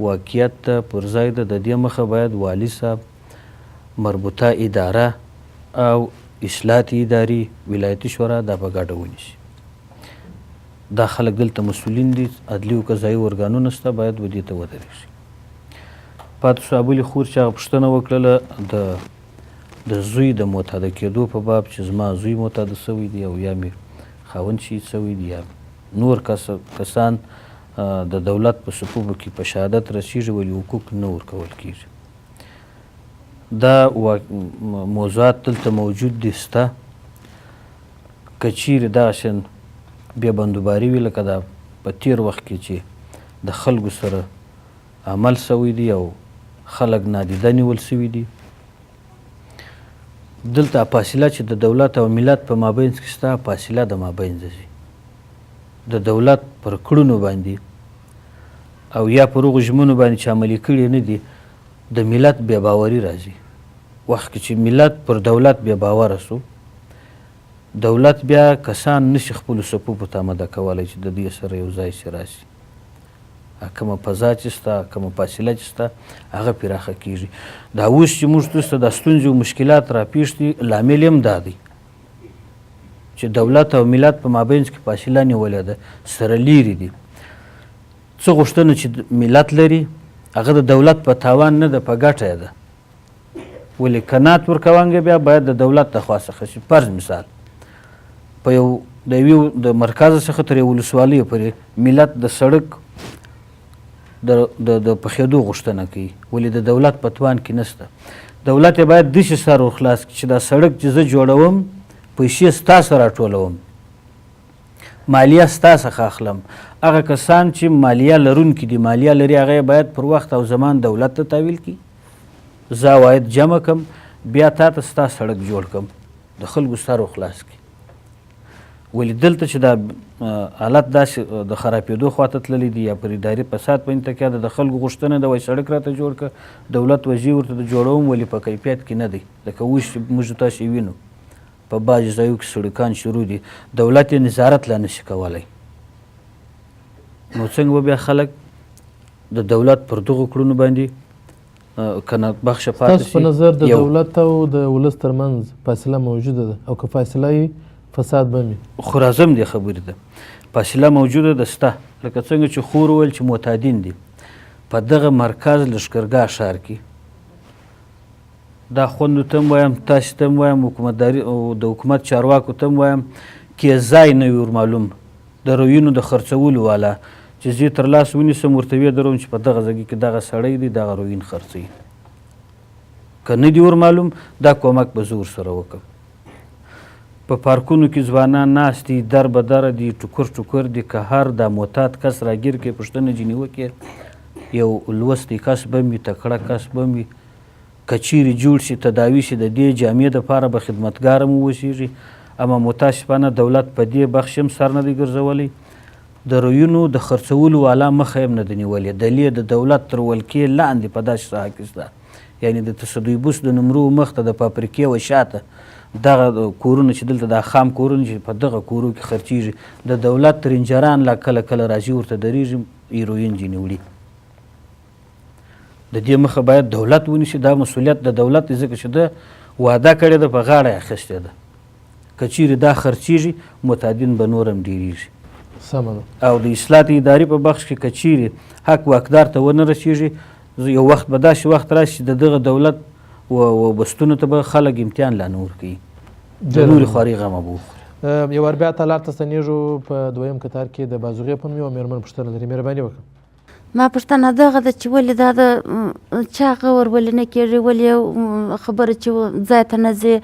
E: واقعیت ته پر ځای ده. د دې مخه باید والي صاحب، مربوطه اداره او اصلاحاتي ادارې، ولایتي شورا دا په ګډه ونیسي. دا خلک دلته مسؤلین دي، عدلي او قضایي ارګانونه شته، باید ودې ته ودرېږي. پاتې شوه بلې خور چې هغه پوښتنه وکړله د زوی د معتاده کېدو په باب چې زما زوی معتاده سوی دی او یا مې خاوند شهید سوی دی یا نور کسان د دولت په صفوفو کې په شهادت رسیږي ولې حقوق نه ورکول کېږي. دا موضوعات دلته موجود دي، سته. که چیرې دغسې بیا بندوباري وي لکه دا په تیر وخت کې چې د خلکو سره عمل سوی دی او خلک نادیده نیول سوي دي، دلته فاصله چې د دولت او ملت په مابینځ کې شته، فاصله د مابینځ ځي. د دولت پر کړنو باندې او یا پر هغو ژمنو باندې چې عملي کړي نه دي د ملت بې باوري راځي. وخت کې چې ملت پر دولت بې باوره سو، دولت بیا کسان نشي خپلو صفوفو ته آماده کولی چې د دې سره یو ځای شي راسي. کومه فضا چې شته، کومه فاصله چې شته، هغه پراخه کېږي. دا اوس چې موږ دلته دا ستونزې او مشکلات راپېښ دي، لامل هم دا دی چې دولت او ملت په مابینځ کې فاصله نیولې ده، سره لیرې دي. څه غوښتنه چې ملت لري هغه د دولت په تاوان نه ده، په ګټه یې ده. ولې کنات ورکوانګه بیا باید د دولت د خوا څخه شي. فرض مثال په یو د یوې د مرکز څخه تر یو ولسوالۍ پورې ملت د سړک د پخېدو غوښتنه کوي، ولې د دولت په توان کې نشته. دولت یې باید داسې سر ورخلاص کړي چې دا سړک چې زه جوړوم پیسې ستا څخه راټولوم، مالیه ستا څخه اخلم. هغه کسان چې مالیه لرونکي دي، مالیه لري، هغه باید پر وخت او زمان دولت ته تحویل کړي. زه عواید جمع کړم، بیا تا ته ستا سړک جوړ کړم، د خلکو سر وخلاص کړي. ولې دلته چې دا حالت داسې د خرابېدو خواته تللی دي یا پر اداري فساد باندې تکیه ده، د خلکو غوښتنه ده وایي سړک راته جوړ کړه، دولت وجې ورته د جوړوم، ولې په کیفیت کې نه دی. لکه اوس چې موږ تاسې وینو په بعضې ځایو کې سړکان شروع دي، دولت یې نظارت لا نشي کولی. نو څنګه به بیا خلک د دولت پر دغو کړنو باندې کنه بخشه پاتې شي؟
A: تاسو په نظر د دولت او د ولس ترمنځ فاصله موجوده ده او که فاصله یې فساد به وي؟
E: خو راځم دې خبرې ده، فاصله موجوده ده، سته. لکه څنګه چې خور وویل چې معتادین دي په دغه مرکز لښکرګاه ښار کې، دا خوندو ته هم وایم، تاسې ته هم وایم، حکومتداري او د حکومت چارواکو ته هم وایم، کې ځای نه وي ورمعلوم د رویونو د خرڅولو والا چې زه تر لاس ونیسم ورته ویې دروم چې په دغه ځای کې دغه سړی دی، دغه روین خرڅوي. که نه دي ورمعلوم دا کومک به زه ورسره وکړم. په پارکونو کې ځوانان ناست دي، در به دره دي، ټوکر ټوکر دي، که هر دا معتاد کس راګیر کړي پوښتنه ځینې وکړي، یو لوستی کس به هم وي، تکړه کس به هم وي، که چیرې جوړ شي تداوي شي، د دې جامې دپاره به خدمتګار هم ووسیږي. اما متاسفانه دولت په دې بخش هم سر نه دی ګرځولی، د رویونو د خرڅولو والا مخه هم نه ده نیولې. دلیل د دولت تر ولکې لاندې په داسې ساحه کې شته، یعنې د تصدیو بوس د نمرو مخ ته د فابریکې و شاته دغه کورونه چې دلته دا خام کورونه چې په دغه کورو کې خرچیږي، د دولت رینجران لا کله کله راځي ورته درېږي، هیروین ځینې وړي. د دې مخه باید دولت ونیسي. دا مسؤلیت د دولت دی ځکه چې ده وعده کړې ده، په غاړه یې اخیستې ده. که چیرې دا خرڅېږي معتادین به نور هم ډېرېږي.
A: سمه ده.
E: او د اصلاحات اداري په بخش کې که چیرې حق واکدار ته ونه رسېږي، یو وخت به داسې وخت راشي چې د دغه دولت وبستونو ته به خلک امتحان لا نه ورکوي، د نورې خوارۍ غمه به وخوري.
A: یو وار بیا تالار ته ستنېږو. په دویم کتار کې د بازوغې په نوم یوه مېرمن پوښتنه لري. مهرباني وکړه.
H: ما پوښتنه دغه ده چې ولې دا د چا غور ولې نه کېږي، ولې یو خبره چې ځای ته نه ځې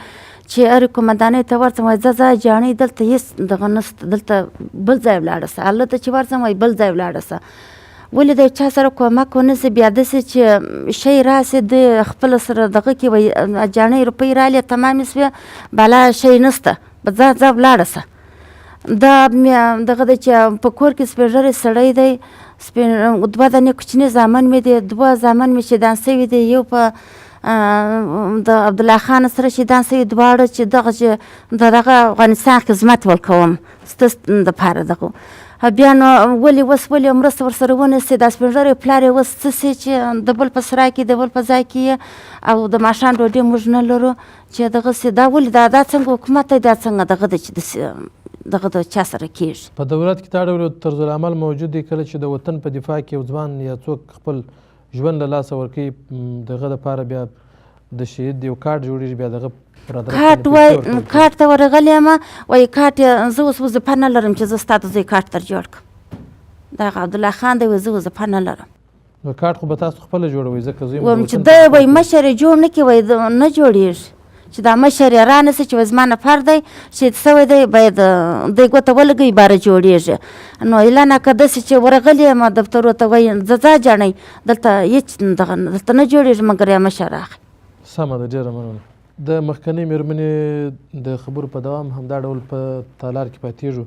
H: چې هرې قومندانۍ ته ورځم وایي ځه ځه جاڼۍ دلته هېڅ دغه نشته، دلته بل ځای ولاړه سه، هلته چې ورځم وایي بل ځای ولاړه سه. ولې د یو چا سره کومک ونه سي، بیا داسې چې شی راسي د خپله سره دغه کې وایي جاڼۍ روپۍ رالې تمامې سوې بالا شی نسته، ځه ځه ولاړه سه. دا دغه دی چې په کور کې سپین ږیری سړی دی، دوه دانې کوچني زامن مې دي، دوه زامن مې شهیدان سوي دي، یو په د عبدالله خان سره شهیدان سوي، دواړه چې دغه چې د دغه افغانستان خدمت ورکوم ستاسو دپاره دغه. بیا نو ولې اوس ولې مرسته ورسره ونیسي، دا سپین ږیری پلار یې اوس څه سي چې د بل په سرای کې د بل په ځای کې او د ماښام ډوډۍ موږ نه لرو چې دغه سي. دا ولې دا څنګه حکومت دی، دا څنګه دغه دی چې دغه د چا سره کېږي.
A: په دولت کې دا ډول طرزالعمل موجود دی کله چې د وطن په دفاع کې یو ځوان یا څوک خپل ژوند له لاسه ورکوي، دغه دپاره بیا د شهید یو کارت جوړېږي، بیا دغه
H: کارت وایي کارت ته ورغلی یم، وایي کارت یې زه اوس وظیفه نه لرم چې زه ستا د زوی کارت در جوړ کړم. دغه عبدالله خان دی، وایي زه وظیفه نه لرم.
A: نو کارت خو به تاسو خپله جوړوئ ځکه زوی
H: وایم چې دی وایي مشر یې جوړ نه کړي، وایي نه جوړېږي چې دا مشر یې رانیسي چې وایي زما نفر دی شهید سوی دی، باید دی ګوته ولګوي باره جوړېږي. نو اعلان که داسې چې ورغلی یم دفترو ته، وایي ځه ځه جاڼۍ دلته هېڅ دغه دلته نه جوړېږي مګر یا مشر راغی.
A: سمه ده، ډېره مننه. د مخکنۍ مېرمنې د خبرو په دوام همدا ډول په تالار کې پاتېږو.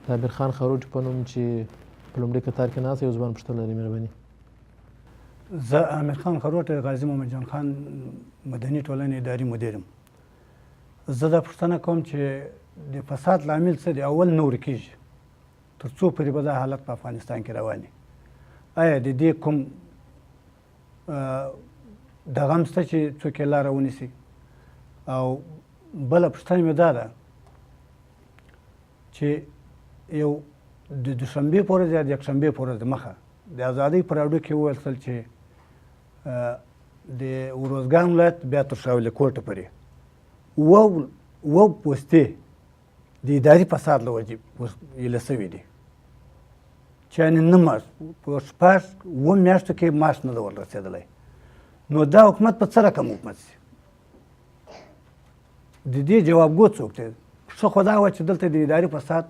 A: د امیر خان خروټي په نوم چې په لومړي کتار کې ناست یو ځوان پوښتنه لري. مهرباني.
I: زه امیر خان خروټي غازي محمد جان خان مدني ټولنې اداري مدیر یم. زه دا پوښتنه کوم چې د فساد لامل څه دی، اول نه ورکېږي تر څو پورې به دا حالت په افغانستان کې روان وي. آیا د دې کوم دغه هم شته چې څوک یې لاره ونیسي؟ او بله پوښتنه مې دا ده چې یو د دوشنبې په ورځ یا د یکشنبې په ورځ مخه د ازادۍ په راډیو کې وویل شول چې د ارزګان ولایت بیا تر شاولې کوټه پورې اووه پوستې د اداري فساد له وجې ایله سوي دي چې یعنې نه معاش په شپږ اووه میاشتو کې معاش نه ده ور رسېدلی. نو دا حکومت په څه رقم حکومت سي؟ د دې جوابګو څوک دی؟ ښه خو دا وه چې دلته د اداري فساد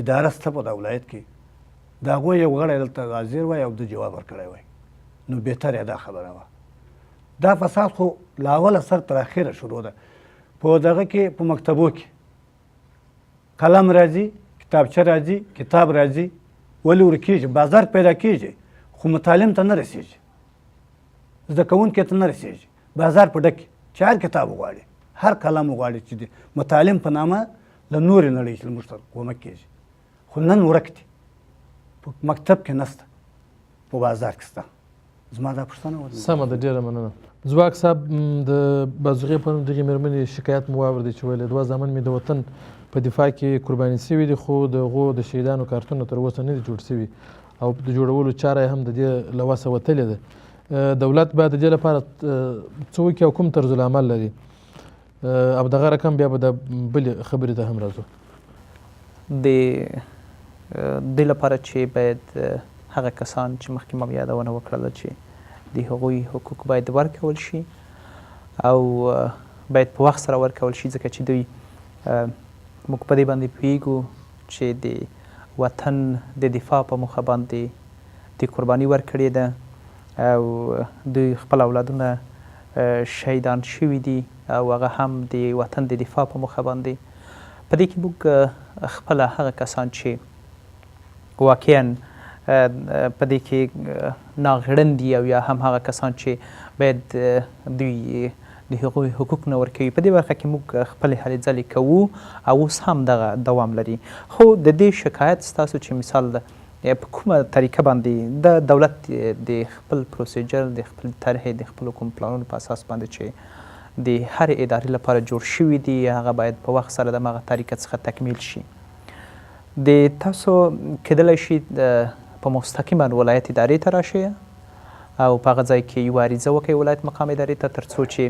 I: اداره شته په دا ولایت کې، د هغوی یو غړی دلته حاضر وای او د جواب ورکړی وای، نو بهتره دا خبره وه. دا فساد خو له اوله سر تر اخره شروع ده. په دغه کې په مکتبو کې قلم راځي، کتابچه راځي، کتاب راځي، ولې ورکېږي؟ بازار پیدا کېږي خو متعلم ته نه رسېږي، زده کوونکي ته نه رسېږي. بازار په ډک چې هر کتاب وغواړي، هر قلم وغواړي چې د متعلم په نامه له نورې نړۍ چې موږ ته کومک کېږي، خو نن ورک دي. په مکتب کې نسته، په بازار کې شته. زما دا پوښتنه وه.
A: سمه ده، ډېره مننه. ځواک صاحب، د بازوغې په نوم دغې مېرمنې شکایت مو واورېدی چې ویل دوه زامن مې د وطن په دفاع کې قرباني سوي دي، خو د هغو د شهیدانو کارتونه تر اوسه نه دي جوړ سوي او د جوړولو چاره یې هم د دې له وسه وتلې ده. دولت باید د دې لپاره څه وکړي او کوم طرزالعمل لري؟ او دغه رقم بیا به د بلې خبرې ته هم راځو.
C: د دې لپاره چې باید هغه کسان چې مخکې ما یادونه وکړله چې د هغوی حقوق باید ورکول شي او باید په وخت سره ورکول شي، ځکه چې دوی موږ په دې باندې پوهیږو چې د وطن د دفاع په موخه باندې د قرباني ورکړې ده او دوی خپل اولادونه شهیدان شوي دي او هغه هم د وطن د دفاع په موخه باندې. په دې کې موږ خپله هغه کسان چې واقعا په دې کې ناغړن دي او یا هم هغه کسان چې باید دوی د هغوی حقوق نه ورکوي، په دې برخه کې موږ خپلې هلې ځلې کوو او اوس هم دغه دوام لري. خو د دې شکایت ستاسو چې مثال په کومه طریقه باندې د دولت د خپل پروسیجر د خپل طرحې د خپلو کوم پلانونو په اساس باندې چې د هرې ادارې لپاره جوړ شوي دي هغه باید په وخت سره د همغه طریقه څخه تکمیل شي. د تاسو کیدلی شي په مستقیما ولایت ادارې ته راشئ او په هغه ځای کې یوه عریضه وکړئ ولایت مقام ادارې ته تر څو چې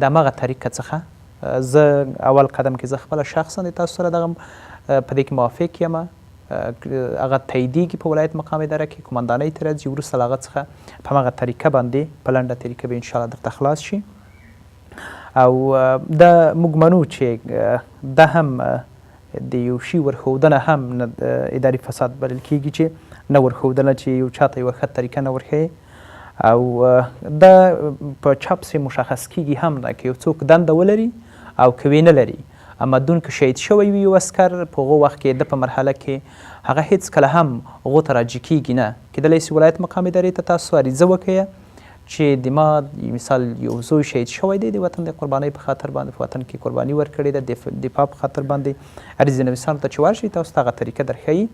C: د همغه طریقه څخه زه اول قدم کې زه خپله شخصا د تاسو سره دغه په دې کې موافق یم هغه تاییدیږي په ولایت مقام اداره کې قمندانۍ ته راځي وروسته له هغه څخه په همغه طریقه باندې په لنډه طریقه به انشاءالله درته خلاص شي. او دا موږ منو چې دا هم د یو شي ورښودنه هم اداري فساد بلل کیږي چې نه ورښودنه چې یو چاته یوه ښه طریقه نه ورښیي او دا په چا پسې مشخص کیږي هم نه که یو څوک دنده ولري او که ویې نه لري اما دون که شهید شوی وي یو اسکر په هغو وخت کې د په مرحله کې هغه هیڅ کله هم هغو ته راجع کیږي نه. کیدلی شي ولایت مقام ادارې ته تاسو عریضه وکړئ چې د ما مثال یو زوی شهید شوی دی د وطن د قربانۍ په خاطر باندې په وطن کې قرباني ورکړې ده د دفاع په خاطر باندې عریضې نویسانو ته چې ورشئ تاسو ته هغه طریقه درښیي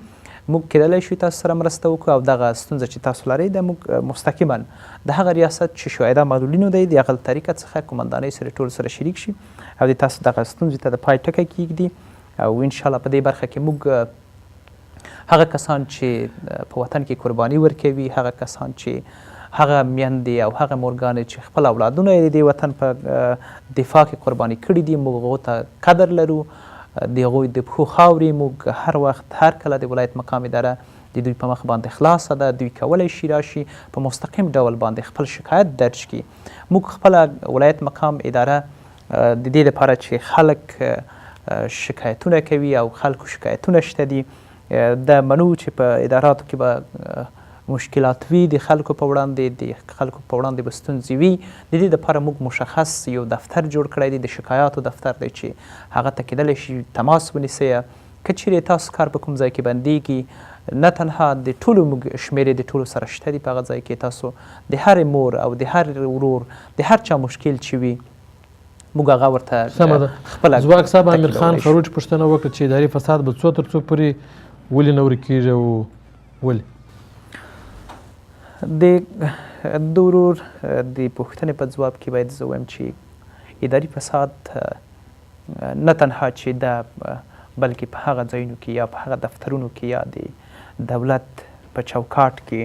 C: موږ کیدلی شو تاسو سره مرسته وکړو او دغه ستونزه چې تاسو لرئ د موږ مستقیما د هغه ریاست چې شهدا معلولینو دی د هغه طریقه څخه قمندانۍ سره ټول سره شریک شي او د تاسو دغه ستونزې ته د پای ټکی کیږدي او انشاءالله په دې برخه کې موږ هغه کسان چې په وطن کې قرباني ورکوي هغه کسان چې هغه میندې او هغه مورګانې چې خپل اولادونه یې د وطن په دفاع کې قرباني کړي دي موږ هغو ته قدر لرو د هغوی د پښو خاورې موږ هر وخت هر کله د ولایت مقام اداره د دوی په مخ باندې خلاصه ده دوی کولی شي راشي په مستقیم ډول باندې خپل شکایت درج کړي. موږ خپله ولایت مقام اداره د دې لپاره چې خلک شکایتونه کوي او خلکو شکایتونه شته دي د منو چې په اداراتو کې به مشکلات وي د خلکو په وړاندې د خلکو په وړاندې به ستونزې وي د دې دپاره موږ مشخص یو دفتر جوړ کړی دی د شکایاتو دفتر دی چې هغه ته کیدلی شي تماس ونیسئ که چیرې تاسو کار په کوم ځای کې بندیږي نه تنها د ټولو موږ شمېرې د ټولو سره شته دي په هغه ځای کې تاسو د هرې مور او د هر ورور د هر چا مشکل چې وي موږ هغه ورته خپله
A: ځواک صاحب امیر خان خروج پوښتنه وکړه چې اداري فساد به څو تر څو پورې ولې نه ورکېږي او ولې
C: د ورور د پوښتنې په ځواب کې باید زه وایم چې اداري فساد نه تنها چې دا بلکې په هغه ځایونو کې یا په هغه دفترونو کې یا د دولت په چوکاټ کې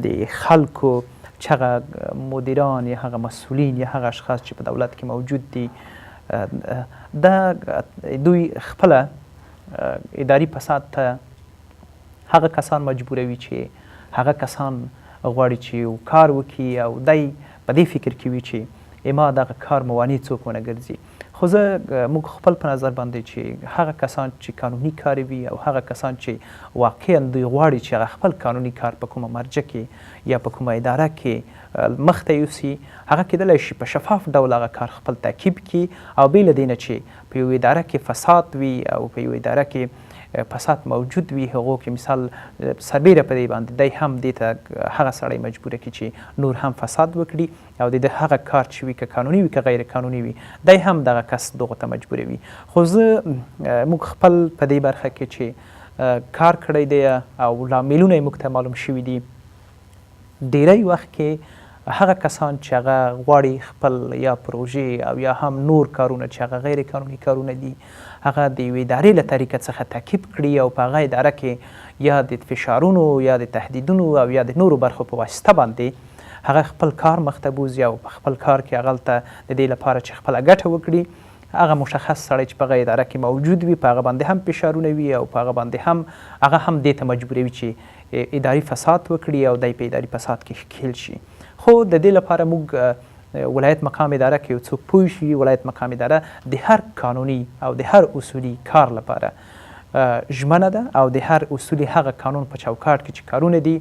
C: د خلکو چې هغه مدیران یا هغه مسئولین یا هغه اشخاص چې په دولت کې موجود دي دا دوی خپله اداري فساد ته هغه کسان مجبوروي چې هغه کسان غواړي چې یو کار وکړي او دی په دې فکر کې وي چې اما دغه کار موانع څوک ونه ګرځي خو زه موږ خپل په نظر باندې چې هغه کسان چې قانوني کار وي او هغه کسان چې واقعا دوی غواړي چې هغه خپل قانوني کار په کومه مرجع کې یا په کومه اداره کې مخته یوسي هغه کیدلی شي په شفاف ډول هغه کار خپل تعقیب کړي او بې له دې نه چې په یو اداره کې فساد وي او په یو اداره کې فساد موجود وي هغو کې مثال سربیره په دې باندې دی هم دې ته هغه سړی مجبوره کړي چې نور هم فساد وکړي او د هغه کار چې وي که قانوني وي که غیر قانوني وي دی هم دغه کس دغو ته مجبوروي. خو زه موږ خپل په دې برخه کې چې کار کړی دی او لاملونه یې موږ ته معلوم شوي دي ډیری وخت کې هغه کسان چې هغه غواړي خپل یا پروژې او یا هم نور کارونه چې هغه غیر قانوني کارونه دي هغه د یوې ادارې له طریقه څخه تعقیب کړي او په هغه اداره کې یا د فشارونو یا د تهدیدونو او یا د نورو برخو په واسطه باندې هغه خپل کار مخته بوځي او په خپل کار کې هغه ته د دې لپاره چې خپله ګټه وکړي هغه مشخص سړی چې په هغه اداره کې موجود وي په هغه باندې هم فشارونه وي او په هغه باندې هم هغه هم دې ته مجبوروي چې اداري فساد وکړي او دی په اداري فساد کې ښکیل شي. خو د دې لپاره موږ ولایت مقام اداره کې یو څوک پوه شي ولایت مقام اداره د هر قانوني او د هر اصولي کار لپاره ژمنه ده او د هر اصولي هغه قانون په چوکاټ کې چې کارونه دي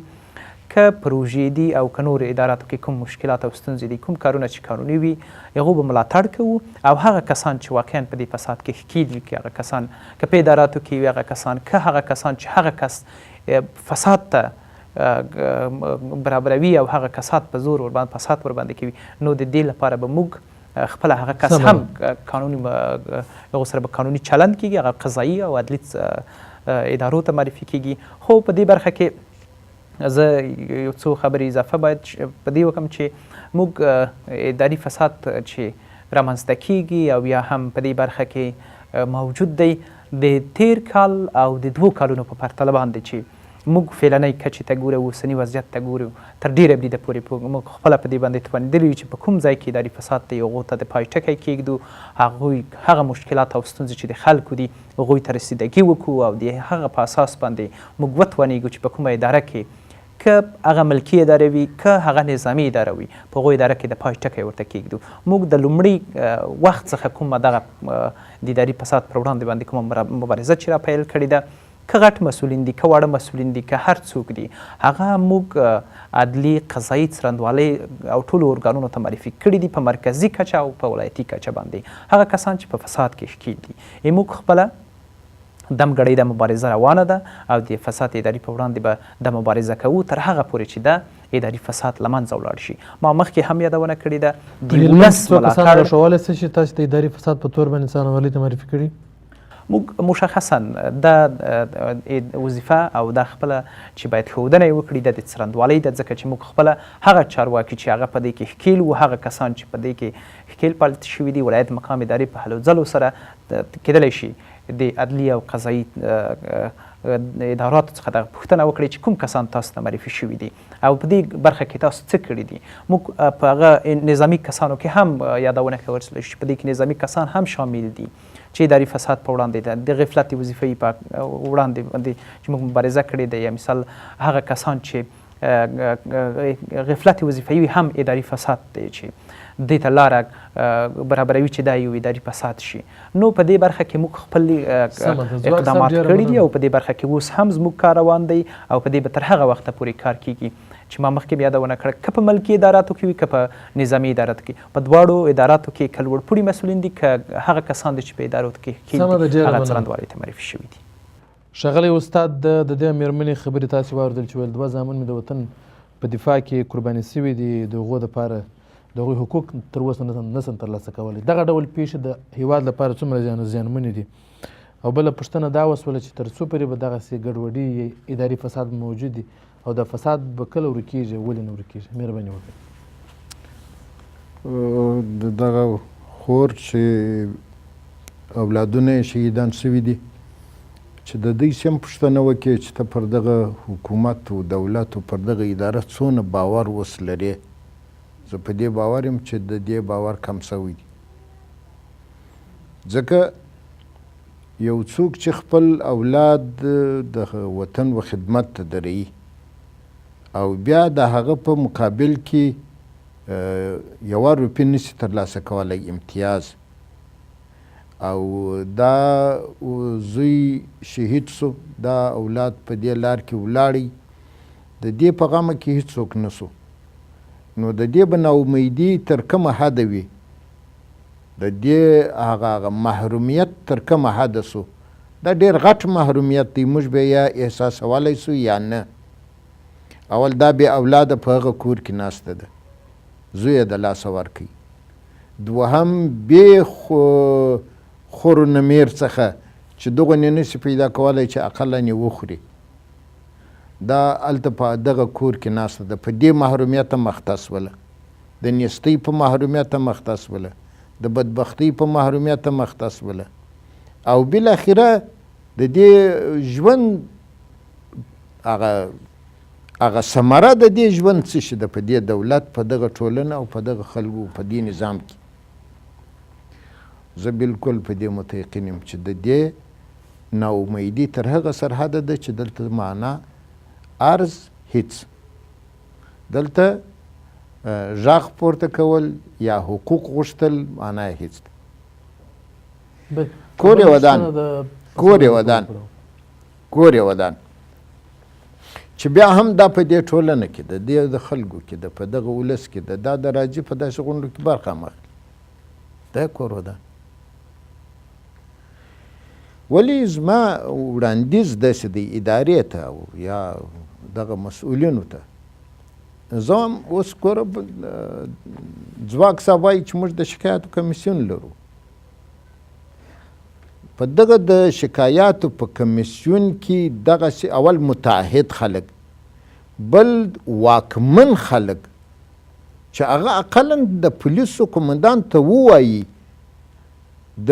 C: که پروژې دي او که نور اداراتو کې کوم مشکلات او ستونزې دي کوم کارونه چې قانوني وي هغو به ملاتړ کوو او هغه کسان چې واقعا په دې فساد کې ښکیل وي که هغه کسان که په اداراتو کې وي هغه کسان که هغه کسان چې هغه کس فساد ته برابروي او هغه کسات په زور ورباندې فساد ورباندې کوي نو د دې لپاره به موږ خپله هغه کس هم قانوني هغو سره به قانوني چلند کیږي هغه قضایي او عدلي ادارو ته معرفي کیږي. خو په دې برخه کې زه یو څو خبرې اضافه باید په دې وکړم چې موږ اداري فساد چې رامنځته کیږي او یا هم په دې برخه کې موجود دی د تیر کال او د 2 کالونو په پرتله باندې چې موږ فعلنۍ کچې ته ګورو اوسني وضعیت ته ګورو تر ډېره بریده پورې موږ خپله په دې باندې توانېدلي یو چې په کوم ځای کې اداري فساد دی هغو ته د پای ټکی کیږدو هغه مشکلات او ستونزې چې د خلکو دي هغوی ته رسیدګي وکړو او د هغه په اساس باندې موږ وتوانېږو چې په کومه اداره کې که هغه ملکي اداره وي که هغه نظامي اداره وي په هغو اداره کې د پای ټکی ورته کیږدو موږ د لومړي وخت څخه کومه دغه د اداري فساد پر وړاندې باندې کومه مبارزه چې را پیل کړې ده که غټ مسؤلین دي که واړه مسؤلین دي که هر څوک دي هغه موږ عدلي قضایي څرنګوالۍ او ټولو ارګانونو ته معرفي کړي دي په مرکزي کچه او په ولایتي کچه باندې هغه کسان چې په فساد کې ښکیل دي موږ خپله دمګړۍ د مبارزه روانه ده او د فساد اداري په وړاندې به د مبارزه کوو تر هغه پورې چې د اداري فساد له منځه ولاړ شي ما مخکې هم یادونه کړې ده د ولس ملاتړ
A: راښولی څه چې تاسو د اداري فساد په تور باندې څرنګوالۍ ته معرفي کړي
C: موږ مشخصا دا وظیفه او دا خپله چې باید ښودنه یې وکړي د څرندوالۍ ده ځکه چې موږ خپله هغه چارواکي چې هغه په دې کې ښکیل وو هغه کسان چې په دې کې ښکیل پالل شوي دي ولایت مقام ادارې په هلو ځلو سره کیدلی شي د عدلي او قضایي اداراتو څخه دغه پوښتنه وکړي چې کوم کسان تاسو ته معرفي شوي دي او په دې برخه کې تاسو څه کړي دي موږ په هغه نظامي کسانو کې هم یادونه کولی شو چې په دې کې نظامي کسان هم شامل دي چې اداري فساد په وړاندې ده د غفلت وظیفې په وړاندې باندې چې موږ مبارزه کړې ده یا مثال هغه کسان چې غفلت وظیفوي هم اداري فساد دی چې دې ته لاره برابروي چې دا یو اداري فساد شي نو په دې برخه کې موږ خپل اقدامات کړي دي او په دې برخه کې اوس هم زموږ کار روان دی او په دې به تر هغه وخته پورې کار کیږي چې ما مخکې یادونه کړه که په ملکي اداراتو کې وي که په نظامي اداراتو کې په دواړو اداراتو کې که لوړپوړي مسؤلین دي که هغه کسان دي چې په ادارو کې هغه څرنګوالۍ ته معرفي شوي دي
A: ښاغلی استاد د دې مېرمنې خبرې تاسې واورېدل چې ویل 2 زامن مې د وطن په دفاع کې قرباني شوي دي د هغو دپاره د هغوی حقوق تر اوسه نه سم ترلاسه کولی دغه ډول پیښې د هیواد لپاره څومره زیانمنې دي او بله پوښتنه دا وسوله چې تر څو پورې به دغسې ګډوډي اداري فساد موجود دي او د فساد به کله ورکېږي ولې نه ورکېږي مهرباني وکړئ
D: د دغه خور چې اولادونه یې شهیدان شوي دي چې د دوی سم پوښتنه وکړي چې ته پر دغه حکومت او دولت او پر دغه اداره څونه باور اوس لرې زه په دې باور یم چې د دې باور کم شوی دی ځکه یو څوک چې خپل اولاد د وطن و خدمت ته دروي او بیا د هغه په مقابل کې 1 روپۍ نشي ترلاسه کولی امتیاز او دا زوی شهید سو دا اولاد په دې لار کې ولاړی د دې په غمه کې هیڅوک نسو نو د دې به ناامیدي تر کومه حده وي د دې هغه محرومیت تر کومه حده سو دا ډېر غټ محرومیت دی موږ به یا احساسولی سو یا نه اول دا بې اولاده په هغه کور کې ناسته ده زوی یې د لاسه ورکوي دوهم بې خور و نمیر څخه چې دغونې نشي پیدا کولی چې اقلا یې وخوري دا هلته په دغه کور کې ناسته ده په دې محرومیته مخته سوله د نیستۍ په محرومیته مخته سوله د بدبختۍ په محرومیته مخته سوله او بالاخره د دې ژوند هغه ثمره د دې ژوند څه شي ده په دې دولت په دغه ټولنه او په دغه خلکو په دې نظام کې زه بالکل په دې متیقن یم چې د دې ناامیدي تر هغه سرحده ده چې دلته معنا عرض هیڅ دلته غږ پورته کول یا حقوق غوښتل معنا یې هیڅ ده کور یې ودان چې بیا هم دا په دې ټولنه کې د دې د خلکو کې د په دغه ولس کې دا د راځي په داسې غونډو کې برخه هم اخلي دا کور ودان ولی زما وړاندیز داسې دی ادارې ته او یا دغه مسؤلینو ته زه هم اوس ګوره ځواک صاحب وایي چې موږ د شکایاتو کمیسیون لرو په دغه د شکایاتو په کمیسیون کې دغسې اول متعهد خلک بل واکمن خلک چې هغه اقلا د پولیسو قمندان ته ووایي، د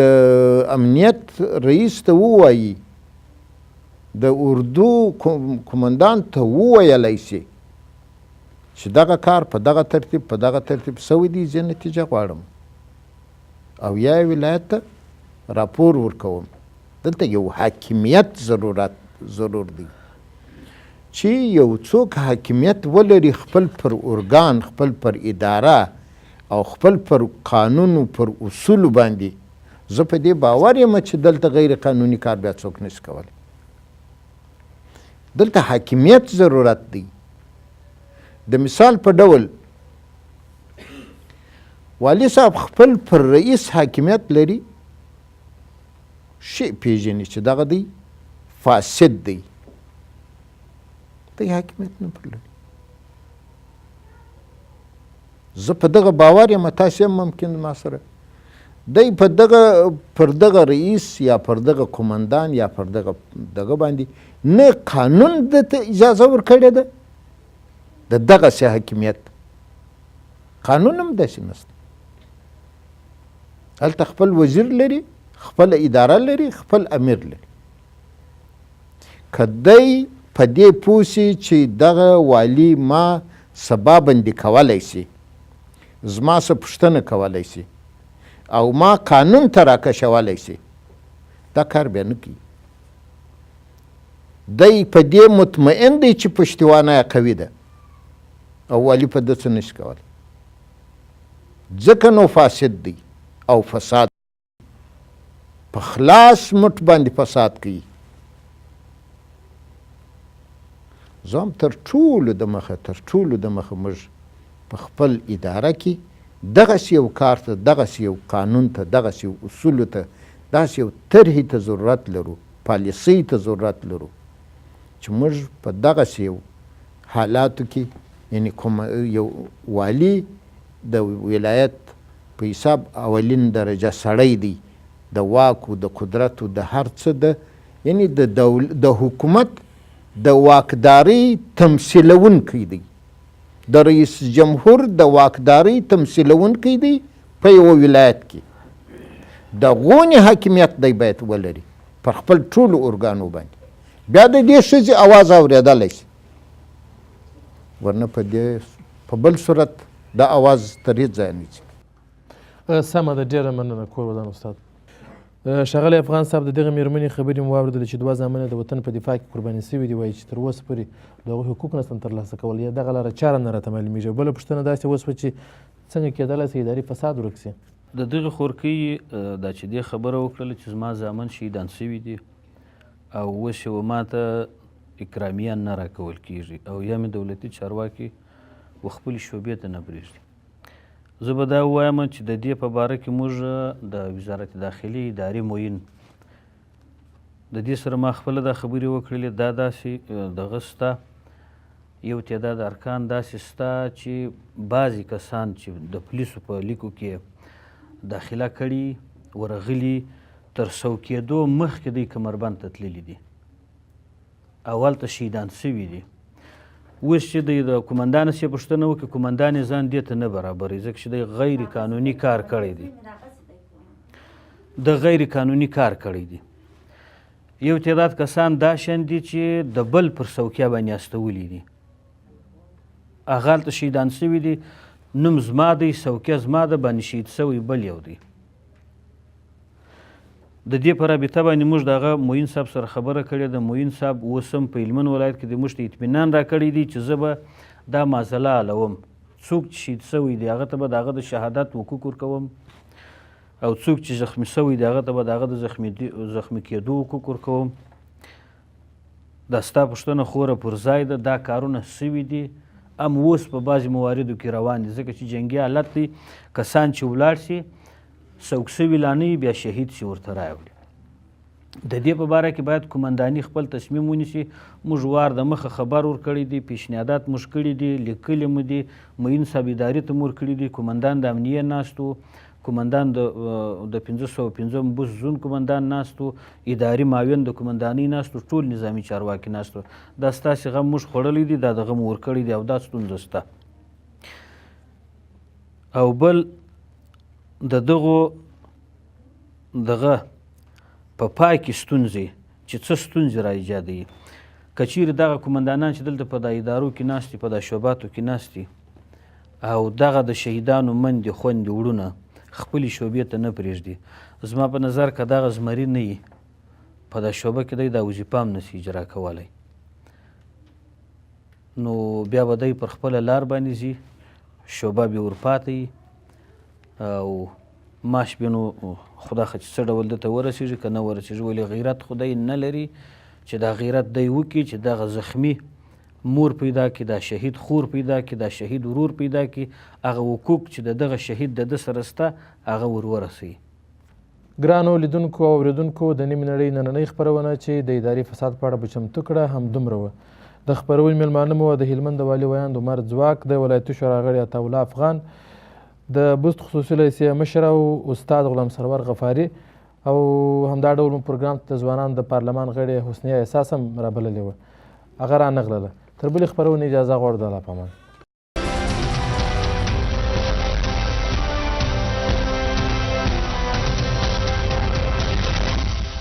D: امنیت رئیس ته ووایي، د اردو قمندان ته وویلی شي چې دغه کار په دغه ترتیب سوی دی، زه نتیجه غواړم او یا ولایت ته راپور ورکوم. دلته یو حاکمیت ضرور دی چې یو څوک حاکمیت ولري خپل پر ارګان، خپل پر اداره او خپل پر قانون پر اصولو باندې. زه په دې باور یم چې دلته غیر قانوني کار بیا څوک نشي کولی. دلته حاکمیت ضرورت دی. د مثال په ډول والی صاحب خپل پر رئیس حاکمیت لري، شی پیژني چې دغه دی فاسد دی، دی حاکمیت نه پر لري. زه په دغه باور یم، تاسې هم ممکن ما سره دی پر دغه رئیس یا پر دغه قمندان یا پر دغه باندې نه قانون دته اجازه ورکړې ده د دغسې حاکمیت. قانون هم داسې نشته. هلته خپل وزیر لري، خپل اداره لري، خپل امیر لري. که دی په دې پوه سي چې دغه والي ما سبا بندي کولی سي، زما څه پوښتنه کولی سي او ما قانون ته راکشولی سي، دا کار بیا نه کوي. دی په دې مطمئن دی چې پشتیوانه یې قوي ده او والي په ده څه نشي کولی، ځکه نو فاسد دی او فساد په خلاص مټ باندې فساد کوي. زه هم تر ټولو د مخه موږ په خپل اداره کې دغسې یو کار ته، دغسې یو قانون ته، دغسې یو اصولو ته، داسې یو طرحې ته ضرورت لرو، پالیسۍ ته ضرورت لرو چې موږ په دغسې یو حالاتو کې، یعنی یو والی د ولایت په حساب اولین درجه سړی دی، د واک او د قدرت او د هر څه د یعنی د حکومت د واکدارۍ تمثیلونکی دی، د رئیس جمهور د واکدارۍ تمثیلونکی دی په یو ولایت کې. د غونې حاکمیت دی باید ولري پر خپل ټولو ارګانو باندې، بیا د دې ښځې اواز اورېدلی شي، ورنه په بل صورت د اواز تر هېڅ ځایه نه ځي.
A: سمه ده، ډېره مننه کور ودان استاد. ښاغلی افغان صاحب، د دغه مېرمنې خبرې مو واورېدلې چې 2 زامن د وطن په دفاع کې قرباني شوي دي، وایي چې تر اوسه پورې د هغوی حقوق نشته ترلاسه کول، یا دغه لاره چاره نه راته معلومېږي. بله پوښتنه داسې وسوه چې څنګه کېدلی شي اداري فساد ورک شي؟
E: د دغې خورکۍ دا چې دې خبره وکړله چې زما زامن شهیدان شوي دي او اوس یې ما ته اکرامیه نه راکول کېږي او یا مې دولتي چارواکي خپلې شعبې ته نه پرېږدي. زه به دا ووایم چې د دې په باره کې موږ د وزارت داخلي ادارې معین د دې سره ما خپله دا خبرې وکړلې. دا داسې دغه سته، یو تعداد ارکان داسې سته چې بعضې کسان چې د پولیسو په لیکو کې داخله کړي ورغلي، تر سوکېدو مخکې دوی کمربند ته تللي دي او هلته شهیدان شوي دي. اوس چې دی د قمندان څخه پوښتنه وکړي، قمندان یې ځان دې ته نه برابروي، ځکه چې دی غیر قانوني کار کړی دی، د غیر قانوني کار کړی دی. یو تعداد کسان دا شان دي چې د بل پر څوکۍ باندې استولي دي، هغه هلته شهیدان شوي دي، نوم زما دی، څوکۍ زما ده، باندې شهید شوی بل یو دی. د دې په رابطه باندې موږ د هغه معین صاحب سره خبره کړې ده. معین صاحب اوس هم په هلمند ولایت کې د موږ ته اطمینان راکړی دی چې زه به دا معضله حلوم. څوک چې شهید شوی دی هغه ته به د هغه د شهادت حقوق ورکوم، او څوک چې زخمی شوی دی هغه ته به د هغه د زخمی کېدو حقوق ورکوم. دا ستا پوښتنه خوره پر ځای ده، دا کارونه شوي دي، هم اوس په بعضې مواردو کې روان دي، ځکه چې جنګي حالت دی. کسان چې ولاړ شي څوک شوي لا نه وي، بیا شهید شي ورته راوړي. د دې په باره کې باید قمنداني خپل تصمیم ونیسي. موږ وار د مخه خبر ورکړی دی، پیشنهادات موږ کړي دي، لیکلي مو دي، معین صاحب ادارې ته مو ورکړي دي، قمندان د امنیې ناست و، کومندان د 505 بوس زون کومندان ناست و، اداري معاون د کومندانۍ ناست و، ټول نظامي چارواکي ناست و. دا ستاسې غم موږ خوړلی دی، دا د غم ورکړی دی او دا ستونزه شته. او بل د دغه په پای کې ستونزې چې څه ستونزې را ایجادوي. که چیرې دغه کومندانان چې دلته په دا ادارو کې ناست دي، په دا شعباتو کې ناست دي، او دغه د شهیدانو مندې خویندې وروڼه خپلې شعبې ته نه پرېږدي، زما په نظر که دغه زمري نه وي په دا شعبه کې دی دا وظیفه هم نسي اجرا کولی، نو بیا به دی پر خپله لار باندې ځي، شعبه بې ورپاته وي او معاش بیا نو خدا ښه چې څه ډول دته ورسېږي که نه ورسېږي. ولې غیرت خو دی نه لري چې دا غیرت دی وکړي چې دغه زخمي مور پیدا کړي، دا شهید خور پیدا کړي، دا شهید ورور پیدا کړي، هغه حقوق چې د دغه شهید د ده سره شته هغه ورسوي.
A: ګرانو لیدونکو او اورېدونکو، د نیمې نړۍ نننۍ خپرونه چې د اداري فساد په اړه به چمتو کړه همدومره وه. د خپرونې میلمانه مو د هلمند د والي ویاند عمر ځواک، د ولایتي شورا غړي عطاالله افغان، د بست خصوصي لیسې مشر او استاد غلام سرور غفاري، او همدا ډول مو پروګرام ته د ځوانانو د پارلمان غړې حسنیه احساس هم رابللې وه، هغه رانغلله. تر بلې خپرونې اجازه غواړو. د الله په امان.